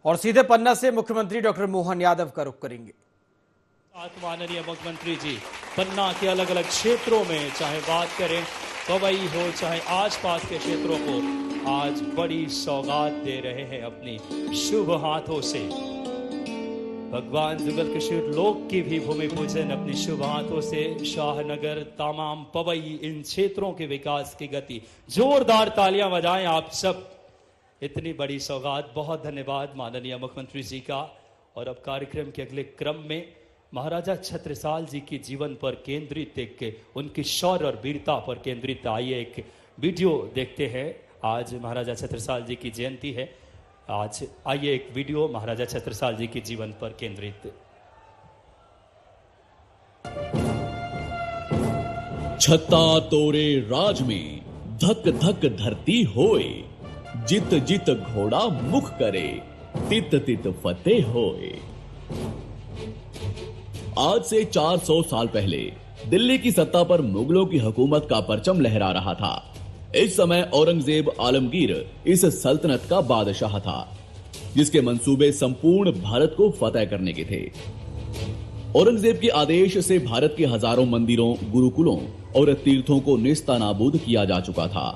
और सीधे पन्ना से मुख्यमंत्री डॉक्टर मोहन यादव का रुख करेंगे। माननीय मुख्यमंत्री जी पन्ना के अलग अलग क्षेत्रों में चाहे बात करें पवई हो चाहे आसपास के क्षेत्रों को आज बड़ी सौगात दे रहे हैं अपनी शुभ हाथों से। भगवान जुगल किशोर लोक की भी भूमि पूजन अपनी शुभ हाथों से शाहनगर तमाम पवई इन क्षेत्रों के विकास की गति। जोरदार तालियां बजाएं आप सब। इतनी बड़ी सौगात, बहुत धन्यवाद माननीय मुख्यमंत्री जी का। और अब कार्यक्रम के अगले क्रम में महाराजा छत्रसाल जी के जीवन पर केंद्रित उनकी शौर्य और वीरता पर केंद्रित आइए एक वीडियो देखते हैं। आज महाराजा छत्रसाल जी की जयंती है। आज आइए एक वीडियो महाराजा छत्रसाल जी के जीवन पर केंद्रित। छत्ता तोरे राज में धक धक धरती होए, जित जित घोड़ा मुख करे, तित तित फतेह होए। आज से 400 साल पहले दिल्ली की सत्ता पर मुगलों की हुकूमत का परचम लहरा रहा था। इस समय औरंगजेब आलमगीर इस सल्तनत का बादशाह था, जिसके मंसूबे संपूर्ण भारत को फतेह करने के थे। औरंगजेब के आदेश से भारत के हजारों मंदिरों, गुरुकुलों और तीर्थों को नेस्तनाबूद किया जा चुका था।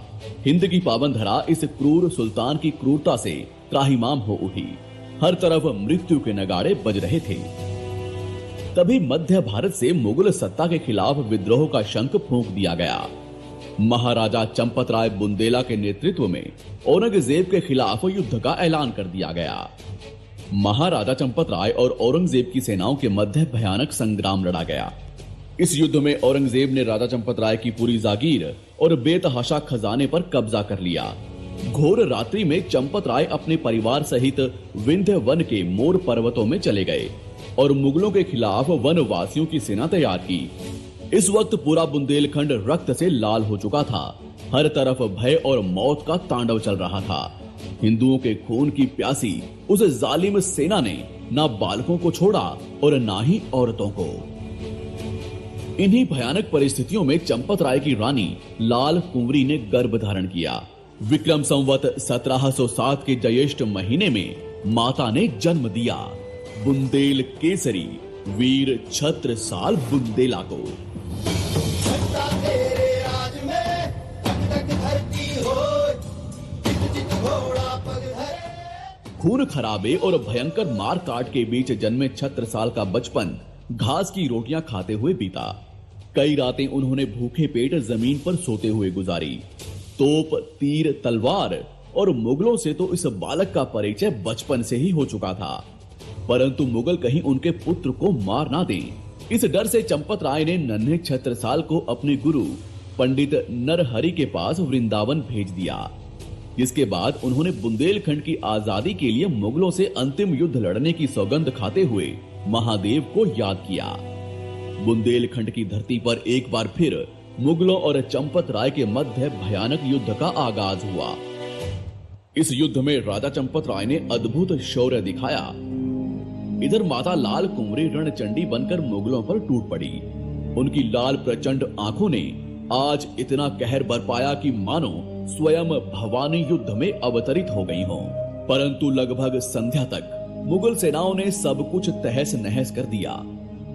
हिंद की पावन धरा इस क्रूर सुल्तान की क्रूरता से त्राहिमाम हो उठी। हर तरफ मृत्यु के नगाड़े बज रहे थे। तभी मध्य भारत से मुगल सत्ता के खिलाफ विद्रोह का शंख फूंक दिया गया। महाराजा चंपत राय बुंदेला के नेतृत्व में औरंगजेब के खिलाफ युद्ध का ऐलान कर दिया गया। महाराजा चंपत राय और औरंगजेब की सेनाओं के मध्य भयानक संग्राम लड़ा गया। इस युद्ध में औरंगजेब ने राजा चंपत राय की पूरी जागीर और बेतहाशा खजाने पर कब्जा कर लिया। घोर रात्रि में चंपत राय अपने परिवार सहित विंध्य वन के मोर पर्वतों में चले गए और मुगलों के खिलाफ वनवासियों की सेना तैयार की। इस वक्त पूरा बुंदेलखंड रक्त से लाल हो चुका था। हर तरफ भय और मौत का तांडव चल रहा था। हिंदुओं के खून की प्यासी उस जालिम सेना ने ना बालकों को छोड़ा और ना ही औरतों को। इन्हीं भयानक परिस्थितियों में चंपत राय की रानी लाल कुंवरी ने गर्भ धारण किया। विक्रम संवत 1707 के ज्येष्ठ महीने में माता ने जन्म दिया बुंदेल केसरी वीर छत्रसाल बुंदेला को। खून खराबे और भयंकर मार काट के बीच जन्मे छत्रसाल का बचपन घास की रोटियां खाते हुए बीता। कई रातें उन्होंने भूखे पेट जमीन पर सोते हुए गुजारी। तोप, तीर, तलवार और मुगलों से तो इस बालक का परिचय बचपन से ही हो चुका था, परंतु मुगल कहीं उनके पुत्र को मार ना दें, इस डर से चंपत राय ने नन्हे छत्रसाल को अपने गुरु पंडित नरहरि के पास वृंदावन भेज दिया। जिसके बाद उन्होंने बुंदेलखंड की आजादी के लिए मुगलों से अंतिम युद्ध लड़ने की सौगंध खाते हुए महादेव को याद किया। बुंदेलखंड की धरती पर एक बार फिर मुगलों और चंपत राय के मध्य भयानक युद्ध का आगाज हुआ। इस युद्ध में राजा चंपत राय ने अद्भुत शौर्य दिखाया। इधर माता लाल कुंवरी रणचंडी बनकर मुगलों पर टूट पड़ी। उनकी लाल प्रचंड आंखों ने आज इतना कहर बरपाया कि मानो स्वयं भवानी युद्ध में अवतरित हो गई हों। परंतु लगभग संध्या तक मुगल सेनाओं ने सब कुछ तहस नहस कर दिया।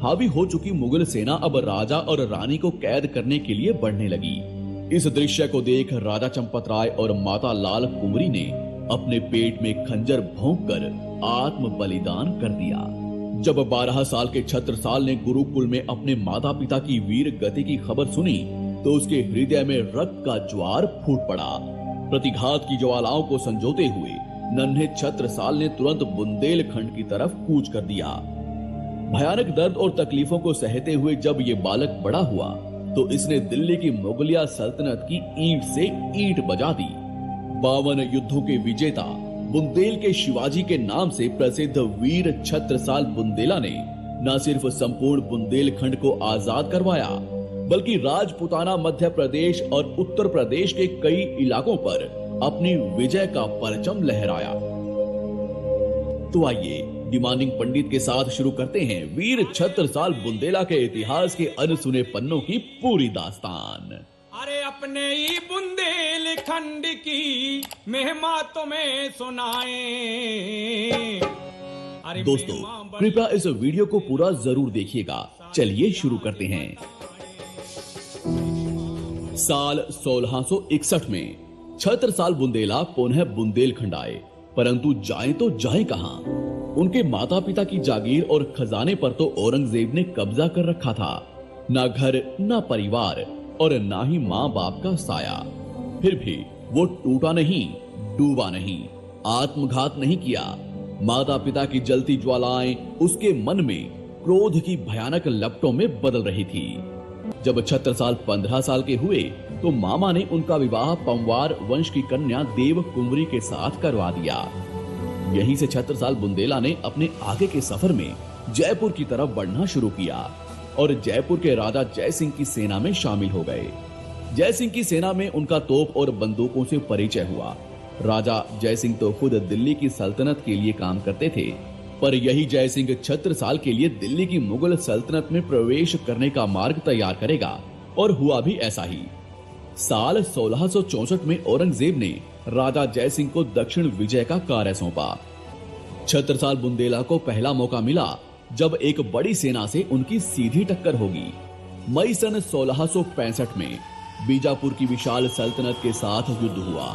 हावी हो चुकी मुगल सेना अब राजा और रानी को कैद करने के लिए बढ़ने लगी। इस दृश्य को देख राजा चंपत राय और माता लाल कुंवरी ने अपने पेट में खंजर भोंककर आत्म बलिदान कर दिया। जब 12 साल के छत्रसाल ने गुरुकुल में अपने माता पिता की वीर गति की खबर सुनी तो उसके हृदय में रक्त का ज्वार फूट पड़ा। प्रतिघात की ज्वालाओं को संजोते हुए नन्हे छत्रसाल ने तुरंत बुंदेलखंड की तरफ कूच कर दिया। भयानक दर्द और तकलीफों को सहते हुए जब ये बालक बड़ा हुआ तो इसने दिल्ली की मुगलिया सल्तनत की ईंट से ईंट बजा दी। 52 युद्धों के विजेता बुंदेल के शिवाजी के नाम से प्रसिद्ध वीर छत्रसाल बुंदेला ने न सिर्फ संपूर्ण बुंदेलखंड को आजाद करवाया बल्कि राजपूताना मध्य प्रदेश और उत्तर प्रदेश के कई इलाकों पर अपनी विजय का परचम लहराया। तो आइए डिमांडिंग पंडित के साथ शुरू करते हैं वीर छत्रसाल बुंदेला के इतिहास के अनसुने पन्नों की पूरी दास्तान। अरे अपने ही बुंदेलखंड की महिमा तुम्हें सुनाए, दोस्तों कृपया इस वीडियो को पूरा जरूर देखिएगा। चलिए शुरू करते हैं। साल 1661 में छत्रसाल बुंदेला पुनः बुंदेलखंड आए, परंतु जाएं तो जाएं कहां? उनके माता पिता की जागीर और खजाने पर तो औरंगजेब ने कब्जा कर रखा था। ना घर, ना परिवार और ना ही माँ बाप का साया। फिर भी वो टूटा नहीं, डूबा नहीं, आत्मघात नहीं किया। माता पिता की जलती ज्वालाएं उसके मन में क्रोध की भयानक लपटों में बदल रही थी। जब छत्रसाल 15 साल के हुए तो मामा ने उनका विवाह पंवार वंश की कन्या देव कुंवरी के साथ करवा दिया। यहीं से छत्रसाल बुंदेला ने अपने आगे के सफर में जयपुर की तरफ बढ़ना शुरू किया और जयपुर के राजा जयसिंह की सेना में शामिल हो गए। जयसिंह की सेना में उनका तोप और बंदूकों से परिचय हुआ। राजा जयसिंह तो खुद दिल्ली की सल्तनत के लिए काम करते थे, पर यही जयसिंह छत्रसाल के लिए दिल्ली की मुगल सल्तनत में प्रवेश करने का मार्ग तैयार करेगा, और हुआ भी ऐसा ही। साल 1664 में औरंगजेब ने राजा जयसिंह को दक्षिण विजय का कार्य सौंपा। छत्रसाल बुंदेला को पहला मौका मिला जब एक बड़ी सेना से उनकी सीधी टक्कर होगी। मई सन 1665 में बीजापुर की विशाल सल्तनत के साथ युद्ध हुआ।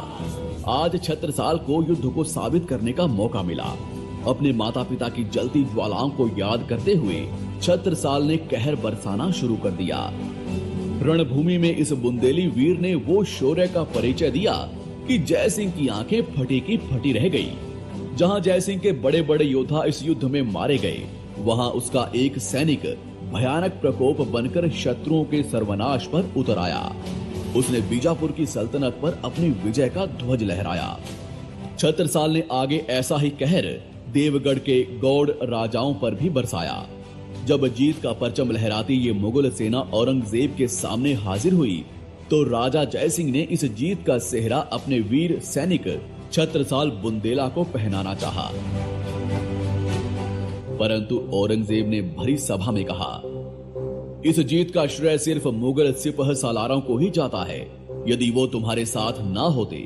आज छत्रसाल को युद्ध को साबित करने का मौका मिला। अपने माता पिता की जलती ज्वालाओं को याद करते हुए छत्रसाल ने कहर बरसाना शुरू कर दिया। रणभूमि में इस बुंदेली वीर ने वो शौर्य का परिचय दिया कि जयसिंह की आंखें फटी की फटी रह गई। जहां जयसिंह के बड़े बड़े योद्धा इस युद्ध में मारे गए, वहां उसका एक सैनिक भयानक प्रकोप बनकर शत्रुओं के सर्वनाश पर उतर आया। उसने बीजापुर की सल्तनत पर अपनी विजय का ध्वज लहराया। छत्रसाल ने आगे ऐसा ही कहर देवगढ़ के गौड़ राजाओं पर भी बरसाया। जब जीत का परचम लहराती ये मुगल सेना औरंगजेब के सामने हाजिर हुई, तो राजा जयसिंह ने इस जीत का सेहरा अपने वीर सैनिक छत्रसाल बुंदेला को पहनाना चाहा। परंतु औरंगजेब ने भरी सभा में कहा, इस जीत का श्रेय सिर्फ मुगल सिपह सालारों को ही जाता है। यदि वो तुम्हारे साथ ना होते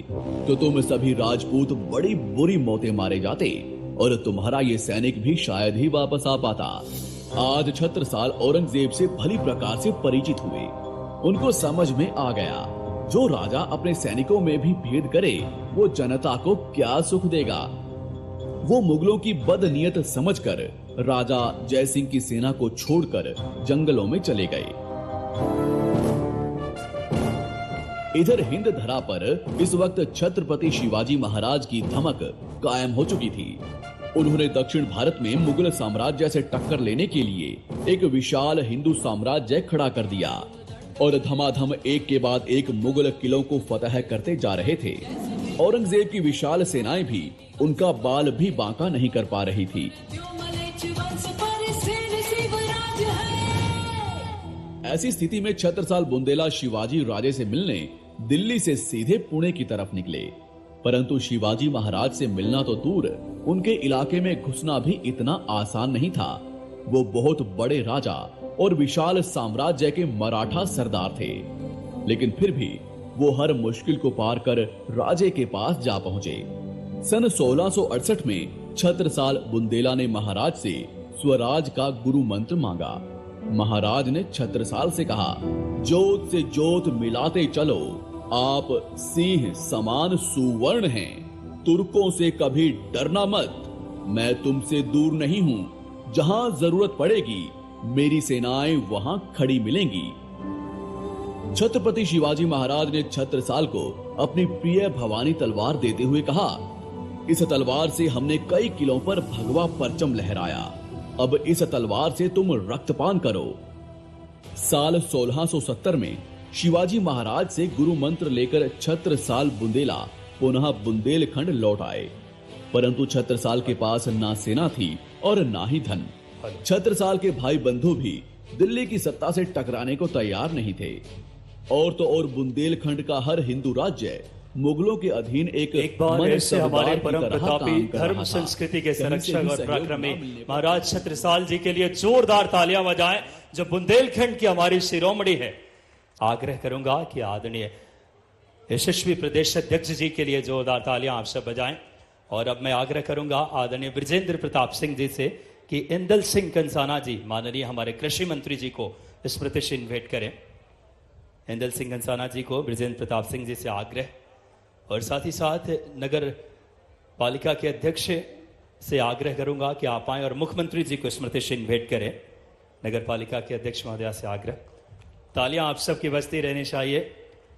तो तुम सभी राजपूत बड़ी बुरी मौतें मारे जाते और तुम्हारा ये सैनिक भी शायद ही वापस आ पाता। आज छत्रसाल औरंगजेब से भली प्रकार से परिचित हुए। उनको समझ में आ गया, जो राजा अपने सैनिकों में भी भेद करे, वो जनता को क्या सुख देगा। वो मुगलों की बदनीयत समझकर राजा जयसिंह की सेना को छोड़कर जंगलों में चले गए। इधर हिंद धरा पर इस वक्त छत्रपति शिवाजी महाराज की धमक कायम हो चुकी थी। उन्होंने दक्षिण भारत में मुगल साम्राज्य से टक्कर लेने के लिए एक विशाल हिंदू साम्राज्य खड़ा कर दिया और धमाधम एक के बाद एक मुगल किलों को फतह करते जा रहे थे। औरंगजेब की विशाल सेनाएं भी उनका बाल भी बांका नहीं कर पा रही थी। ऐसी स्थिति में छत्रसाल बुंदेला शिवाजी राजे से मिलने दिल्ली से सीधे पुणे की तरफ निकले, परंतु शिवाजी महाराज से मिलना तो दूर, उनके इलाके में घुसना भी इतना आसान नहीं था। वो बहुत बड़े राजा और विशाल साम्राज्य के मराठा सरदार थे, लेकिन फिर भी वो हर मुश्किल को पार कर राजे के पास जा पहुंचे। सन 1668 में छत्रसाल बुंदेला ने महाराज से स्वराज का गुरु मंत्र मांगा। महाराज ने छत्रसाल से कहा, जोत से जोत मिलाते चलो, आप सिंह समान सुवर्ण हैं। तुर्कों से कभी डरना मत, मैं तुमसे दूर नहीं हूं। जहां जरूरत पड़ेगी मेरी सेनाएं वहां खड़ी मिलेंगी। छत्रपति शिवाजी महाराज ने छत्रसाल को अपनी प्रिय भवानी तलवार देते हुए कहा, इस तलवार से हमने कई किलों पर भगवा परचम लहराया, अब इस तलवार से तुम रक्तपान करो। साल 1670 में शिवाजी महाराज से गुरु मंत्र लेकर छत्रसाल बुंदेला पुनः बुंदेलखंड लौट आए, परंतु छत्रसाल के पास ना सेना थी और ना ही धन। छत्रसाल के भाई बंधु भी दिल्ली की सत्ता से टकराने को तैयार नहीं थे। और तो और बुंदेलखंड का हर हिंदू राज्य मुगलों के अधीन एक बार ऐसे हमारे परम प्रतापी धर्म संस्कृति के संरक्षक और पराक्रमी महाराज छत्रसाल जी के लिए जोरदार तालियां बजाएं, जो बुंदेलखंड की हमारी शिरोमणि है। आग्रह करूंगा कि आदरणीय यशस्वी प्रदेश अध्यक्ष जी के लिए जोरदार तालियां आप सब बजाएं और अब मैं आग्रह करूंगा आदरणीय बृजेंद्र प्रताप सिंह जी से कि इंदल सिंह कंसाना जी माननीय हमारे कृषि मंत्री जी को स्मृति चिन्ह भेंट करें। इंदल सिंह कंसाना जी को बृजेंद्र प्रताप सिंह जी से आग्रह, और साथ ही साथ नगर पालिका के अध्यक्ष से आग्रह करूंगा कि आप आए और मुख्यमंत्री जी को स्मृति चिन्ह भेंट करें। नगर पालिका के अध्यक्ष महोदया से आग्रह। तालियां आप सबकी बजती रहनी चाहिए।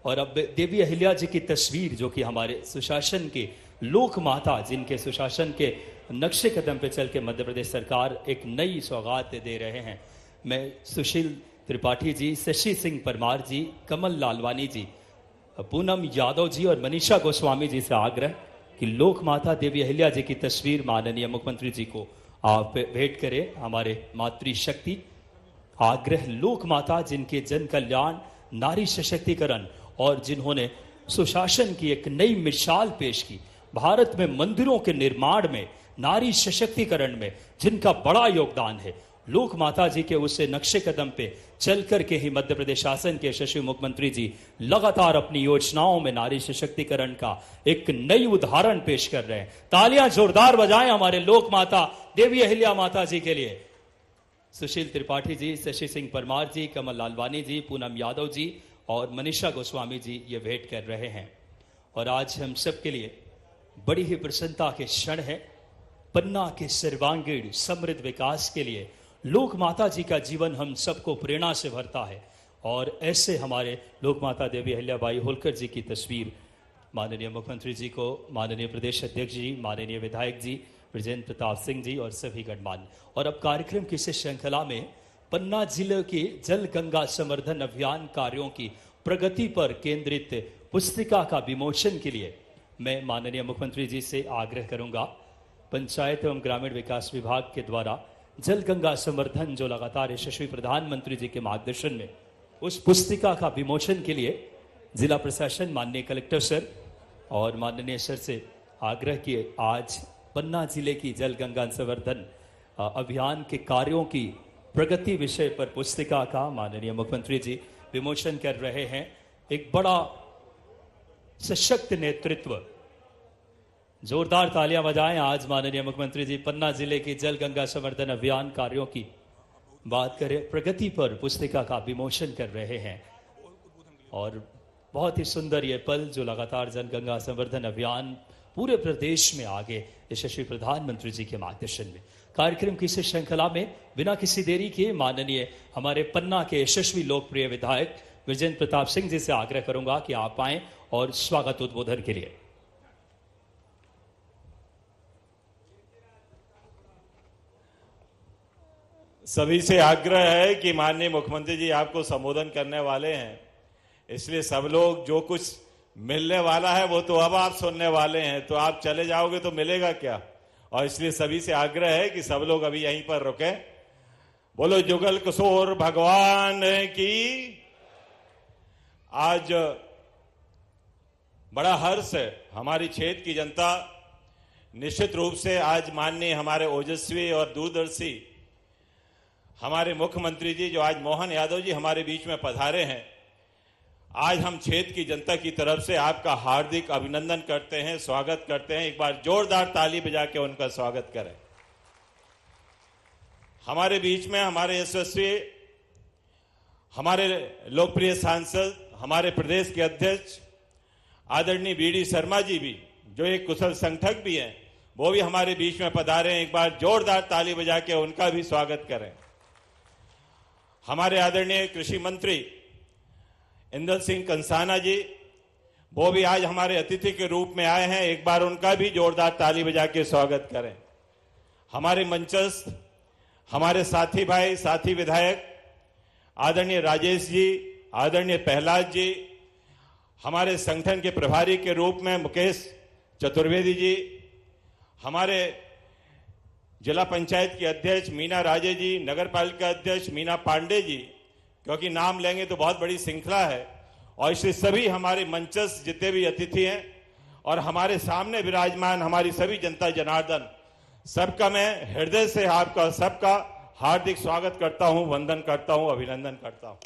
और अब देवी अहिल्या जी की तस्वीर, जो कि हमारे सुशासन की लोक माता, जिनके सुशासन के नक्शे कदम पे चल के मध्य प्रदेश सरकार एक नई सौगात दे रहे हैं, मैं सुशील त्रिपाठी जी, शशि सिंह परमार जी, कमल लालवानी जी, पूनम यादव जी और मनीषा गोस्वामी जी से आग्रह कि लोक माता देवी अहिल्या जी की तस्वीर माननीय मुख्यमंत्री जी को आप भेंट करें। हमारे मातृशक्ति आग्रह लोक माता, जिनके जन कल्याण, नारी सशक्तिकरण और जिन्होंने सुशासन की एक नई मिसाल पेश की, भारत में मंदिरों के निर्माण में, नारी सशक्तिकरण में जिनका बड़ा योगदान है, लोक माता जी के उस नक्शे कदम पे चल करके ही मध्य प्रदेश शासन के यशस्वी मुख्यमंत्री जी लगातार अपनी योजनाओं में नारी सशक्तिकरण का एक नई उदाहरण पेश कर रहे हैं। तालियां जोरदार बजाएं हमारे लोक माता देवी अहिल्या माता जी के लिए। सुशील त्रिपाठी जी, शशि सिंह परमार जी, कमल लालवानी जी, पूनम यादव जी और मनीषा गोस्वामी जी ये भेंट कर रहे हैं। और आज हम सब के लिए बड़ी ही प्रसन्नता के क्षण है। पन्ना के सर्वांगीण समृद्ध विकास के लिए लोक माता जी का जीवन हम सबको प्रेरणा से भरता है। और ऐसे हमारे लोक माता देवी अहिल्याबाई होलकर जी की तस्वीर माननीय मुख्यमंत्री जी को, माननीय प्रदेश अध्यक्ष जी, माननीय विधायक जी बृजेंद्र प्रताप सिंह जी और सभी गणमान्य। और अब कार्यक्रम की इस श्रृंखला में पन्ना जिले के जल गंगा संवर्धन अभियान कार्यों की प्रगति पर केंद्रित पुस्तिका का विमोचन के लिए मैं माननीय मुख्यमंत्री जी से आग्रह करूंगा। पंचायत एवं ग्रामीण विकास विभाग के द्वारा जल गंगा संवर्धन, जो लगातार यशस्वी प्रधानमंत्री जी के मार्गदर्शन में, उस पुस्तिका का विमोचन के लिए जिला प्रशासन, माननीय कलेक्टर सर और माननीय सर से आग्रह किए आज पन्ना जिले की जल गंगा संवर्धन अभियान के कार्यों की प्रगति विषय पर पुस्तिका का माननीय मुख्यमंत्री जी विमोचन कर रहे हैं। एक बड़ा सशक्त नेतृत्व, जोरदार तालियां बजाएं आज माननीय मुख्यमंत्री जी पन्ना जिले की जल गंगा संवर्धन अभियान कार्यों की बात करें, प्रगति पर पुस्तिका का विमोचन कर रहे हैं। और बहुत ही सुंदर ये पल जो लगातार जल गंगा संवर्धन अभियान पूरे प्रदेश में आगे यशस्वी प्रधानमंत्री जी के मार्गदर्शन में। कार्यक्रम की इस श्रृंखला में बिना किसी देरी के माननीय हमारे पन्ना के यशस्वी लोकप्रिय विधायक बृजेंद्र प्रताप सिंह जी से आग्रह करूंगा कि आप आएं और स्वागत उद्बोधन के लिए। सभी से आग्रह है कि माननीय मुख्यमंत्री जी आपको संबोधन करने वाले हैं, इसलिए सब लोग जो कुछ मिलने वाला है वो तो अब आप सुनने वाले हैं, तो आप चले जाओगे तो मिलेगा क्या। और इसलिए सभी से आग्रह है कि सब लोग अभी यहीं पर रुके। बोलो जुगल किशोर भगवान की। आज बड़ा हर्ष है, हमारी क्षेत्र की जनता निश्चित रूप से आज माननीय हमारे ओजस्वी और दूरदर्शी हमारे मुख्यमंत्री जी जो आज मोहन यादव जी हमारे बीच में पधारे हैं, आज हम क्षेत्र की जनता की तरफ से आपका हार्दिक अभिनंदन करते हैं, स्वागत करते हैं। एक बार जोरदार ताली बजा के उनका स्वागत करें। हमारे बीच में हमारे यशस्वी, हमारे लोकप्रिय सांसद, हमारे प्रदेश के अध्यक्ष आदरणीय बीडी शर्मा जी भी, जो एक कुशल संगठक भी हैं, वो भी हमारे बीच में पधारे हैं। एक बार जोरदार ताली बजा के उनका भी स्वागत करें। हमारे आदरणीय कृषि मंत्री इंदल सिंह कंसाना जी, वो भी आज हमारे अतिथि के रूप में आए हैं, एक बार उनका भी जोरदार ताली बजा के स्वागत करें। हमारे मंचस्थ हमारे साथी भाई, साथी विधायक आदरणीय राजेश जी, आदरणीय प्रहलाद जी, हमारे संगठन के प्रभारी के रूप में मुकेश चतुर्वेदी जी, हमारे जिला पंचायत की अध्यक्ष मीना राजे जी, नगर पालिका अध्यक्ष मीना पांडे जी, क्योंकि नाम लेंगे तो बहुत बड़ी श्रृंखला है, और इसलिए सभी हमारे मंचस्थ जितने भी अतिथि हैं और हमारे सामने विराजमान हमारी सभी जनता जनार्दन, सबका मैं हृदय से आपका सबका हार्दिक स्वागत करता हूं, वंदन करता हूं, अभिनंदन करता हूं।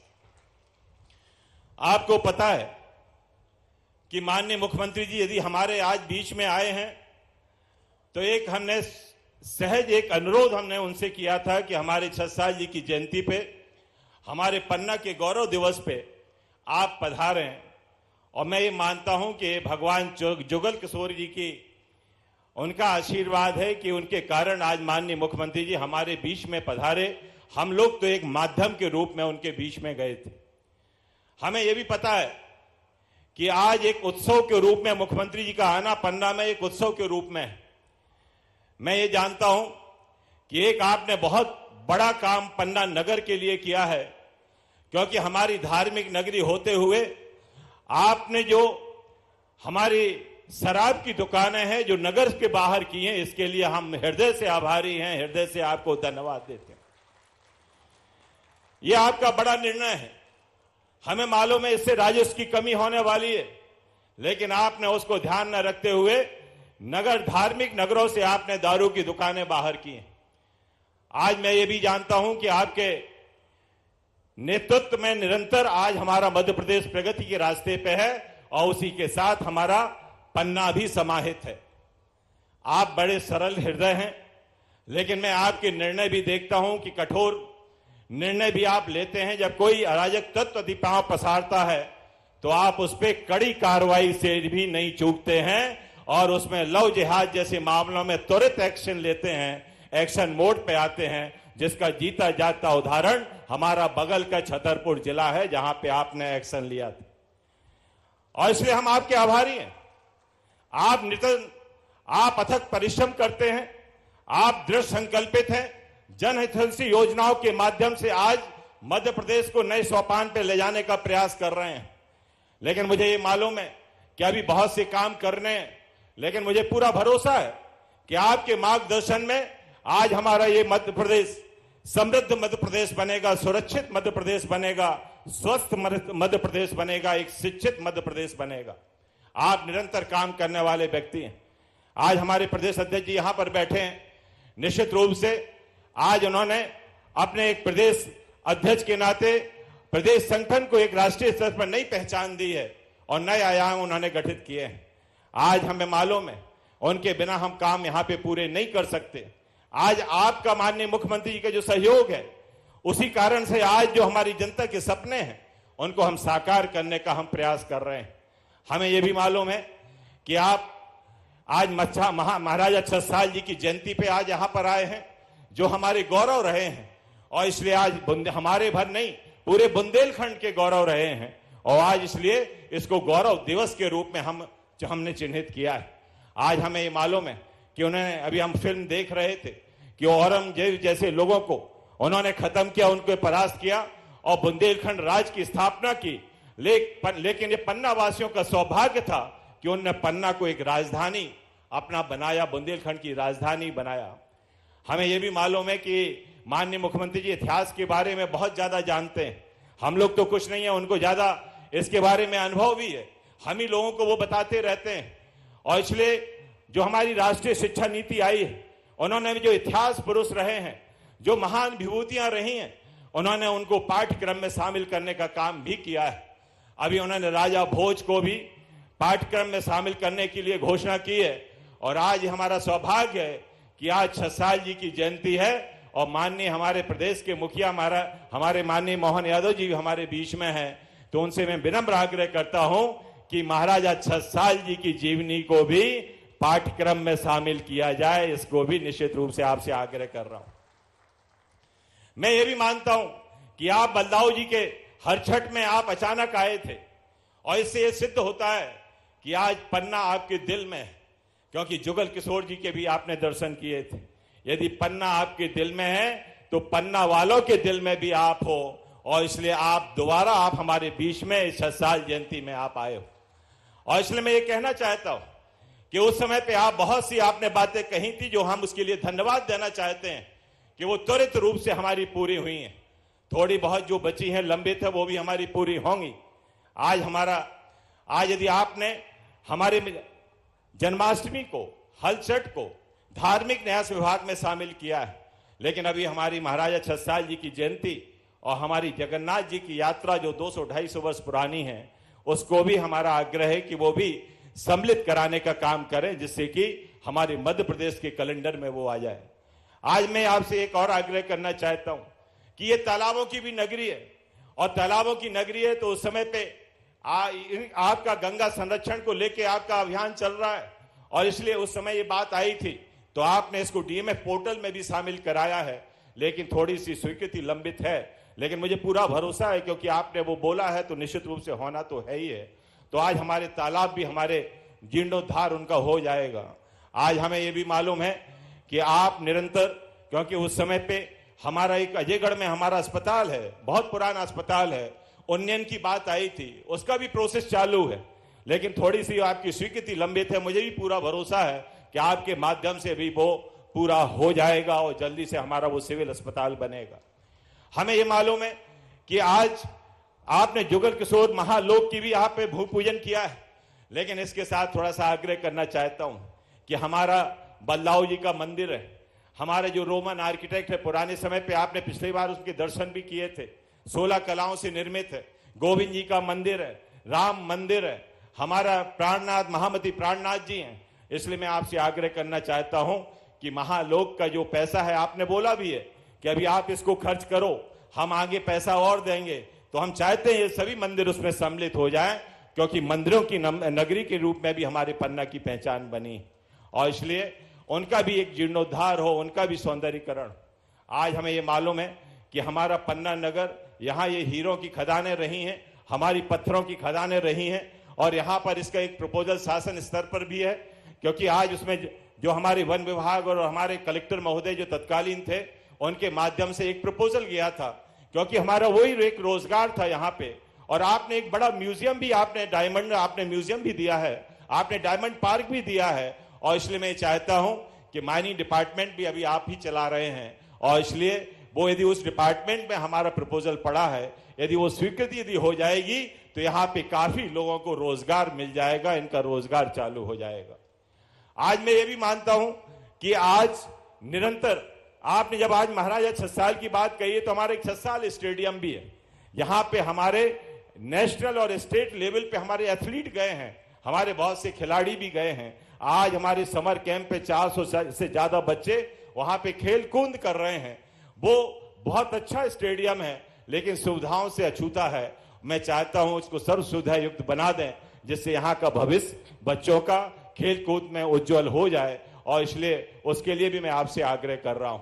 आपको पता है कि माननीय मुख्यमंत्री जी यदि हमारे आज बीच में आए हैं तो एक हमने सहज एक अनुरोध हमने उनसे किया था कि हमारे छत्रसाल जी की जयंती पे, हमारे पन्ना के गौरव दिवस पे आप पधारें। और मैं ये मानता हूं कि भगवान जुगल किशोर जी की उनका आशीर्वाद है कि उनके कारण आज माननीय मुख्यमंत्री जी हमारे बीच में पधारे। हम लोग तो एक माध्यम के रूप में उनके बीच में गए थे। हमें यह भी पता है कि आज एक उत्सव के रूप में मुख्यमंत्री जी का आना पन्ना में एक उत्सव के रूप में है। मैं ये जानता हूं कि एक आपने बहुत बड़ा काम पन्ना नगर के लिए किया है, क्योंकि हमारी धार्मिक नगरी होते हुए आपने जो हमारी शराब की दुकानें हैं जो नगर के बाहर की हैं, इसके लिए हम हृदय से आभारी हैं, हृदय से आपको धन्यवाद देते हैं। यह आपका बड़ा निर्णय है। हमें मालूम है इससे राजस्व की कमी होने वाली है, लेकिन आपने उसको ध्यान न रखते हुए नगर धार्मिक नगरों से आपने दारू की दुकानें बाहर की हैं। आज मैं ये भी जानता हूं कि आपके नेतृत्व में निरंतर आज हमारा मध्य प्रदेश प्रगति के रास्ते पे है और उसी के साथ हमारा पन्ना भी समाहित है। आप बड़े सरल हृदय हैं, लेकिन मैं आपके निर्णय भी देखता हूं कि कठोर निर्णय भी आप लेते हैं। जब कोई अराजक तत्व यदि पांव पसारता है तो आप उस पर कड़ी कार्रवाई से भी नहीं चूकते हैं और उसमें लव जिहाद जैसे मामलों में त्वरित एक्शन लेते हैं, एक्शन मोड पे आते हैं, जिसका जीता जागता उदाहरण हमारा बगल का छतरपुर जिला है, जहां पे आपने एक्शन लिया था। और इसलिए हम आपके आभारी हैं। आप अथक परिश्रम करते हैं, आप दृढ़ संकल्पित हैं। जनहितैषी योजनाओं के माध्यम से आज मध्य प्रदेश को नए सोपान पे ले जाने का प्रयास कर रहे हैं। लेकिन मुझे ये मालूम है कि अभी बहुत से काम करने हैं, लेकिन मुझे पूरा भरोसा है कि आपके मार्गदर्शन में आज हमारा ये मध्य प्रदेश समृद्ध मध्य प्रदेश बनेगा, सुरक्षित मध्य प्रदेश बनेगा, स्वस्थ मध्य प्रदेश बनेगा, एक शिक्षित मध्य प्रदेश बनेगा। आप निरंतर काम करने वाले व्यक्ति हैं। आज हमारे प्रदेश अध्यक्ष जी यहां पर बैठे हैं। निश्चित रूप से आज उन्होंने अपने एक प्रदेश अध्यक्ष के नाते प्रदेश संगठन को एक राष्ट्रीय स्तर पर नई पहचान दी है और नए आयाम उन्होंने गठित किए हैं। आज हमें मालूम है उनके बिना हम काम यहां पे पूरे नहीं कर सकते। आज आपका माननीय मुख्यमंत्री जी का जो सहयोग है, उसी कारण से आज जो हमारी जनता के सपने हैं उनको हम साकार करने का हम प्रयास कर रहे हैं। हमें यह भी मालूम है कि आप आज महाराजा छत्रसाल जी की जयंती पे आज यहां पर आए हैं, जो हमारे गौरव रहे हैं, और इसलिए आज हमारे भर नहीं पूरे बुंदेलखंड के गौरव रहे हैं, और आज इसलिए इसको गौरव दिवस के रूप में हमने चिन्हित किया है। आज हमें ये मालूम है कि उन्होंने, अभी हम फिल्म देख रहे थे कि औरंगजेब जैसे लोगों को उन्होंने खत्म किया, उनको परास्त किया और बुंदेलखंड राज्य की स्थापना की। लेकिन ये पन्ना वासियों का सौभाग्य था कि उन्होंने पन्ना को एक राजधानी अपना बनाया, बुंदेलखंड की राजधानी बनाया। हमें यह भी मालूम है कि माननीय मुख्यमंत्री जी इतिहास के बारे में बहुत ज्यादा जानते हैं। हम लोग तो कुछ नहीं है, उनको ज्यादा इसके बारे में अनुभव भी है। हम ही लोगों को वो बताते रहते हैं। और इसलिए जो हमारी राष्ट्रीय शिक्षा नीति आई है, उन्होंने जो इतिहास पुरुष रहे हैं, जो महान विभूतियां रही हैं, उन्होंने उनको पाठ्यक्रम में शामिल करने का काम भी किया है। अभी उन्होंने राजा भोज को भी पाठ्यक्रम में शामिल करने के लिए घोषणा की है। और आज हमारा सौभाग्य है कि आज छत्रसाल जी की जयंती है और माननीय हमारे प्रदेश के मुखिया हमारे माननीय मोहन यादव जी हमारे बीच में हैं। तो उनसे मैं विनम्र आग्रह करता हूं कि महाराजा छत्रसाल जी की जीवनी को भी पाठ्यक्रम में शामिल किया जाए। इसको भी निश्चित रूप से आपसे आग्रह कर रहा हूं। मैं ये भी मानता हूं कि आप बलदाऊ जी के हर छठ में आप अचानक आए थे, और इससे ये सिद्ध होता है कि आज पन्ना आपके दिल में है, क्योंकि जुगल किशोर जी के भी आपने दर्शन किए थे। यदि पन्ना आपके दिल में है तो पन्ना वालों के दिल में भी आप हो, और इसलिए आप दोबारा हमारे बीच में इस छत्रसाल जयंती में आप आए हो। और इसलिए मैं ये कहना चाहता हूं कि उस समय पे आप बहुत सी आपने बातें कही थी जो हम उसके लिए धन्यवाद देना चाहते हैं कि वो त्वरित रूप से हमारी पूरी हुई हैं। थोड़ी बहुत जो बची हैं लंबित है वो भी हमारी पूरी होंगी। आज यदि आपने हमारे जन्माष्टमी को, हलचट को धार्मिक न्यास विभाग में शामिल किया है, लेकिन अभी हमारी महाराजा छत्रसाल जी की जयंती और हमारी जगन्नाथ जी की यात्रा जो 200-250 वर्ष पुरानी है, उसको भी हमारा आग्रह है कि वो भी सम्मिलित कराने का काम करें, जिससे कि हमारे मध्य प्रदेश के कैलेंडर में वो आ जाए। आज मैं आपसे एक और आग्रह करना चाहता हूं कि ये तालाबों की भी नगरी है, और तालाबों की नगरी है तो उस समय पे आपका गंगा संरक्षण को लेके आपका अभियान चल रहा है, और इसलिए उस समय ये बात आई थी तो आपने इसको डीएमएफ पोर्टल में भी शामिल कराया है, लेकिन थोड़ी सी स्वीकृति लंबित है। लेकिन मुझे पूरा भरोसा है क्योंकि आपने वो बोला है तो निश्चित रूप से होना तो है ही है। तो आज हमारे तालाब भी हमारे जीर्णोद्धार उनका हो जाएगा। आज हमें ये भी मालूम है कि आप निरंतर, क्योंकि उस समय पे हमारा एक अजयगढ़ में हमारा अस्पताल है, बहुत पुराना अस्पताल है, उन्नयन की बात आई थी, उसका भी प्रोसेस चालू है, लेकिन थोड़ी सी आपकी स्वीकृति लंबित है। मुझे भी पूरा भरोसा है कि आपके माध्यम से भी वो पूरा हो जाएगा और जल्दी से हमारा वो सिविल अस्पताल बनेगा। हमें ये मालूम है कि आज आपने जुगल किशोर महालोक की भी आप पे भूमि पूजन किया है, लेकिन इसके साथ थोड़ा सा आग्रह करना चाहता हूं कि हमारा बल्लाव जी का मंदिर है, हमारे जो रोमन आर्किटेक्ट है, पुराने समय पे आपने पिछली बार उसके दर्शन भी किए थे, 16 कलाओं से निर्मित है। गोविंद जी का मंदिर है, राम मंदिर है, हमारा प्राणनाथ महामती प्राणनाथ जी हैं। इसलिए मैं आपसे आग्रह करना चाहता हूं कि महालोक का जो पैसा है, आपने बोला भी है कि अभी आप इसको खर्च करो, हम आगे पैसा और देंगे, तो हम चाहते हैं ये सभी मंदिर उसमें सम्मिलित हो जाएं, क्योंकि मंदिरों की नगरी के रूप में भी हमारे पन्ना की पहचान बनी, और इसलिए उनका भी एक जीर्णोद्धार हो, उनका भी सौंदर्यीकरण। आज हमें ये मालूम है कि हमारा पन्ना नगर, यहाँ ये हीरों की खदानें रही हैं, हमारी पत्थरों की खदानें रही हैं, और यहाँ पर इसका एक प्रपोजल शासन स्तर पर भी है, क्योंकि आज उसमें जो हमारे वन विभाग और हमारे कलेक्टर महोदय जो तत्कालीन थे, उनके माध्यम से एक प्रपोजल गया था, क्योंकि हमारा वही एक रोजगार था यहाँ पे। और आपने एक बड़ा म्यूजियम भी, आपने डायमंड, आपने म्यूजियम भी दिया है, आपने डायमंड पार्क भी दिया है, और इसलिए मैं चाहता हूं कि माइनिंग डिपार्टमेंट भी अभी आप ही चला रहे हैं, और इसलिए वो यदि उस डिपार्टमेंट में हमारा प्रपोजल पड़ा है, यदि वो स्वीकृति यदि हो जाएगी तो यहाँ पे काफी लोगों को रोजगार मिल जाएगा, इनका रोजगार चालू हो जाएगा। आज मैं ये भी मानता हूं कि आज निरंतर आपने जब आज महाराजा छसाल की बात कही है, तो हमारे एक छसाल स्टेडियम भी है, यहाँ पे हमारे नेशनल और स्टेट लेवल पे हमारे एथलीट गए हैं, हमारे बहुत से खिलाड़ी भी गए हैं। आज हमारे समर कैंप पे 400 से ज्यादा बच्चे वहां पे खेल कूद कर रहे हैं। वो बहुत अच्छा स्टेडियम है, लेकिन सुविधाओं से अछूता है। मैं चाहता हूं इसको सर्व सुविधा युक्त बना दें, जिससे यहाँ का भविष्य बच्चों का खेल कूद में उज्जवल हो जाए, और इसलिए उसके लिए भी मैं आपसे आग्रह कर रहा हूं।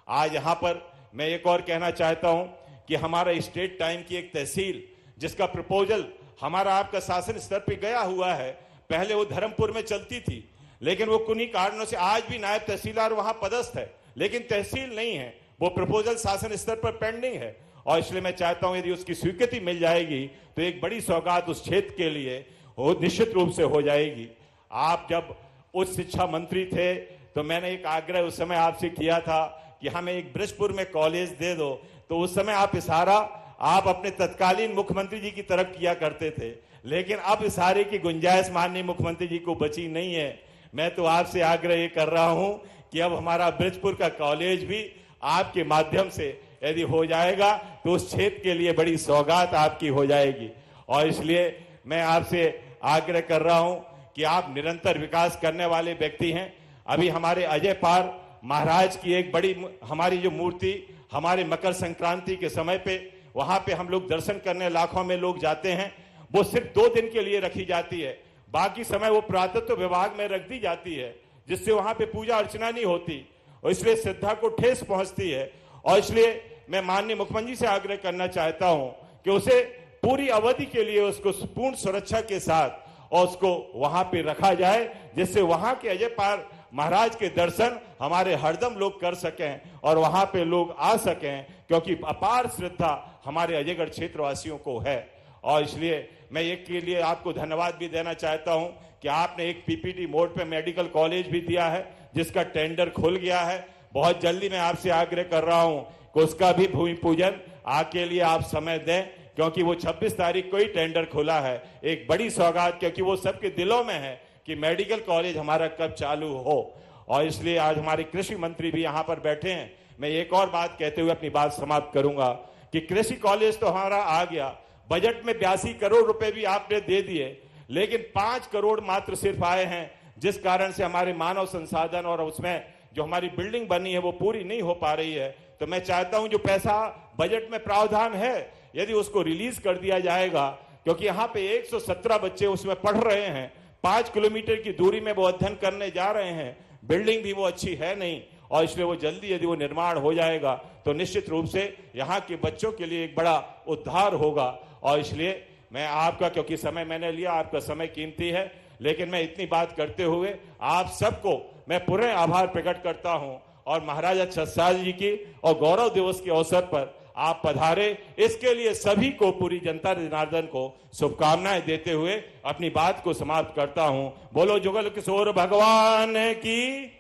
आज यहाँ पर मैं एक और कहना चाहता हूं कि हमारा स्टेट टाइम की एक तहसील, जिसका प्रपोजल हमारा आपका शासन स्तर पर गया हुआ है, पहले वो धर्मपुर में चलती थी, लेकिन वो कुछ कारणों से आज भी नायब तहसीलदार वहां पदस्थ है, लेकिन तहसील नहीं है, वो प्रपोजल शासन स्तर पर पेंडिंग है। और इसलिए मैं चाहता हूं यदि उसकी स्वीकृति मिल जाएगी तो एक बड़ी सौगात उस क्षेत्र के लिए वो निश्चित रूप से हो जाएगी। आप जब उच्च शिक्षा मंत्री थे तो मैंने एक आग्रह उस समय आपसे किया था कि हमें एक ब्रजपुर में कॉलेज दे दो, तो उस समय आप इशारा आप अपने तत्कालीन मुख्यमंत्री जी की तरफ किया करते थे, लेकिन अब इशारे की गुंजाइश माननीय मुख्यमंत्री जी को बची नहीं है। मैं तो आपसे आग्रह ये कर रहा हूं कि अब हमारा ब्रजपुर का कॉलेज भी आपके माध्यम से यदि हो जाएगा तो उस क्षेत्र के लिए बड़ी सौगात आपकी हो जाएगी। और इसलिए मैं आपसे आग्रह कर रहा हूं कि आप निरंतर विकास करने वाले व्यक्ति हैं। अभी हमारे अजय पार महाराज की एक बड़ी हमारी जो मूर्ति हमारे मकर संक्रांति के समय पे वहां पे हम लोग दर्शन करने लाखों में लोग जाते हैं, वो सिर्फ 2 दिन के लिए रखी जाती है, बाकी समय वो पुरातत्व विभाग में रख दी जाती है, जिससे वहां पे पूजा अर्चना नहीं होती, और इसलिए श्रद्धा को ठेस पहुंचती है। और इसलिए मैं माननीय मुख्यमंत्री से आग्रह करना चाहता हूं कि उसे पूरी अवधि के लिए उसको पूर्ण सुरक्षा के साथ और उसको वहां पे रखा जाए, जिससे वहां के अजय पार महाराज के दर्शन हमारे हरदम लोग कर सकें और वहां पे लोग आ सकें, क्योंकि अपार श्रद्धा हमारे अजयगढ़ क्षेत्रवासियों को है। और इसलिए मैं एक के लिए आपको धन्यवाद भी देना चाहता हूं कि आपने एक पीपीटी मोड पे मेडिकल कॉलेज भी दिया है, जिसका टेंडर खुल गया है। बहुत जल्दी मैं आपसे आग्रह कर रहा हूं कि उसका भी भूमि पूजन आके लिए आप समय दें, क्योंकि वो 26 तारीख को ही टेंडर खुला है। एक बड़ी सौगात, क्योंकि वो सबके दिलों में है कि मेडिकल कॉलेज हमारा कब चालू हो। और इसलिए आज हमारे कृषि मंत्री भी यहाँ पर बैठे हैं। मैं एक और बात कहते हुए अपनी बात समाप्त करूंगा कि कृषि कॉलेज तो हमारा आ गया, बजट में 82 करोड़ रुपए भी आपने दे दिए, लेकिन 5 करोड़ मात्र सिर्फ आए हैं जिस कारण से हमारे मानव संसाधन और उसमें जो हमारी बिल्डिंग बनी है वो पूरी नहीं हो पा रही है। तो मैं चाहता हूं जो पैसा बजट में प्रावधान है यदि उसको रिलीज कर दिया जाएगा, क्योंकि यहाँ पे 117 बच्चे उसमें पढ़ रहे हैं, 5 किलोमीटर की दूरी में वो अध्ययन करने जा रहे हैं, बिल्डिंग भी वो अच्छी है नहीं, और इसलिए वो जल्दी यदि वो निर्माण हो जाएगा तो निश्चित रूप से यहाँ के बच्चों के लिए एक बड़ा उद्धार होगा। और इसलिए मैं आपका, क्योंकि समय मैंने लिया, आपका समय कीमती है, लेकिन मैं इतनी बात करते हुए आप सबको मैं पूरे आभार प्रकट करता हूं और महाराजा छत्रसाल जी की और गौरव दिवस के अवसर पर आप पधारे, इसके लिए सभी को, पूरी जनता जनार्दन को शुभकामनाएं देते हुए अपनी बात को समाप्त करता हूं। बोलो जुगल किशोर भगवान की।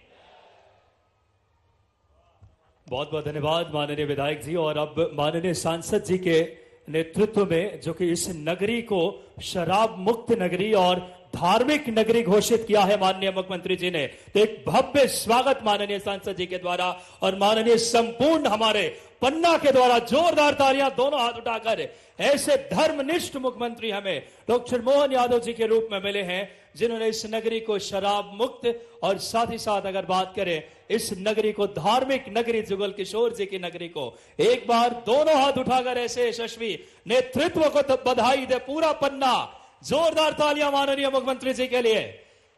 बहुत बहुत धन्यवाद माननीय विधायक जी। और अब माननीय सांसद जी के नेतृत्व में, जो कि इस नगरी को शराब मुक्त नगरी और धार्मिक नगरी घोषित किया है माननीय मुख्यमंत्री जी ने, तो एक भव्य स्वागत माननीय सांसद जी के द्वारा और माननीय संपूर्ण हमारे पन्ना के द्वारा जोरदार तालियां दोनों हाथ उठाकर। ऐसे धर्मनिष्ठ मुख्यमंत्री हमें डॉक्टर मोहन यादव जी के रूप में मिले हैं, जिन्होंने इस नगरी को शराब मुक्त और साथ ही साथ अगर बात करें इस नगरी को धार्मिक नगरी, जुगल किशोर जी की नगरी को, एक बार दोनों हाथ उठाकर ऐसे यशस्वी नेतृत्व को तो बधाई दे पूरा पन्ना। जोरदार तालियां माननीय मुख्यमंत्री जी के लिए।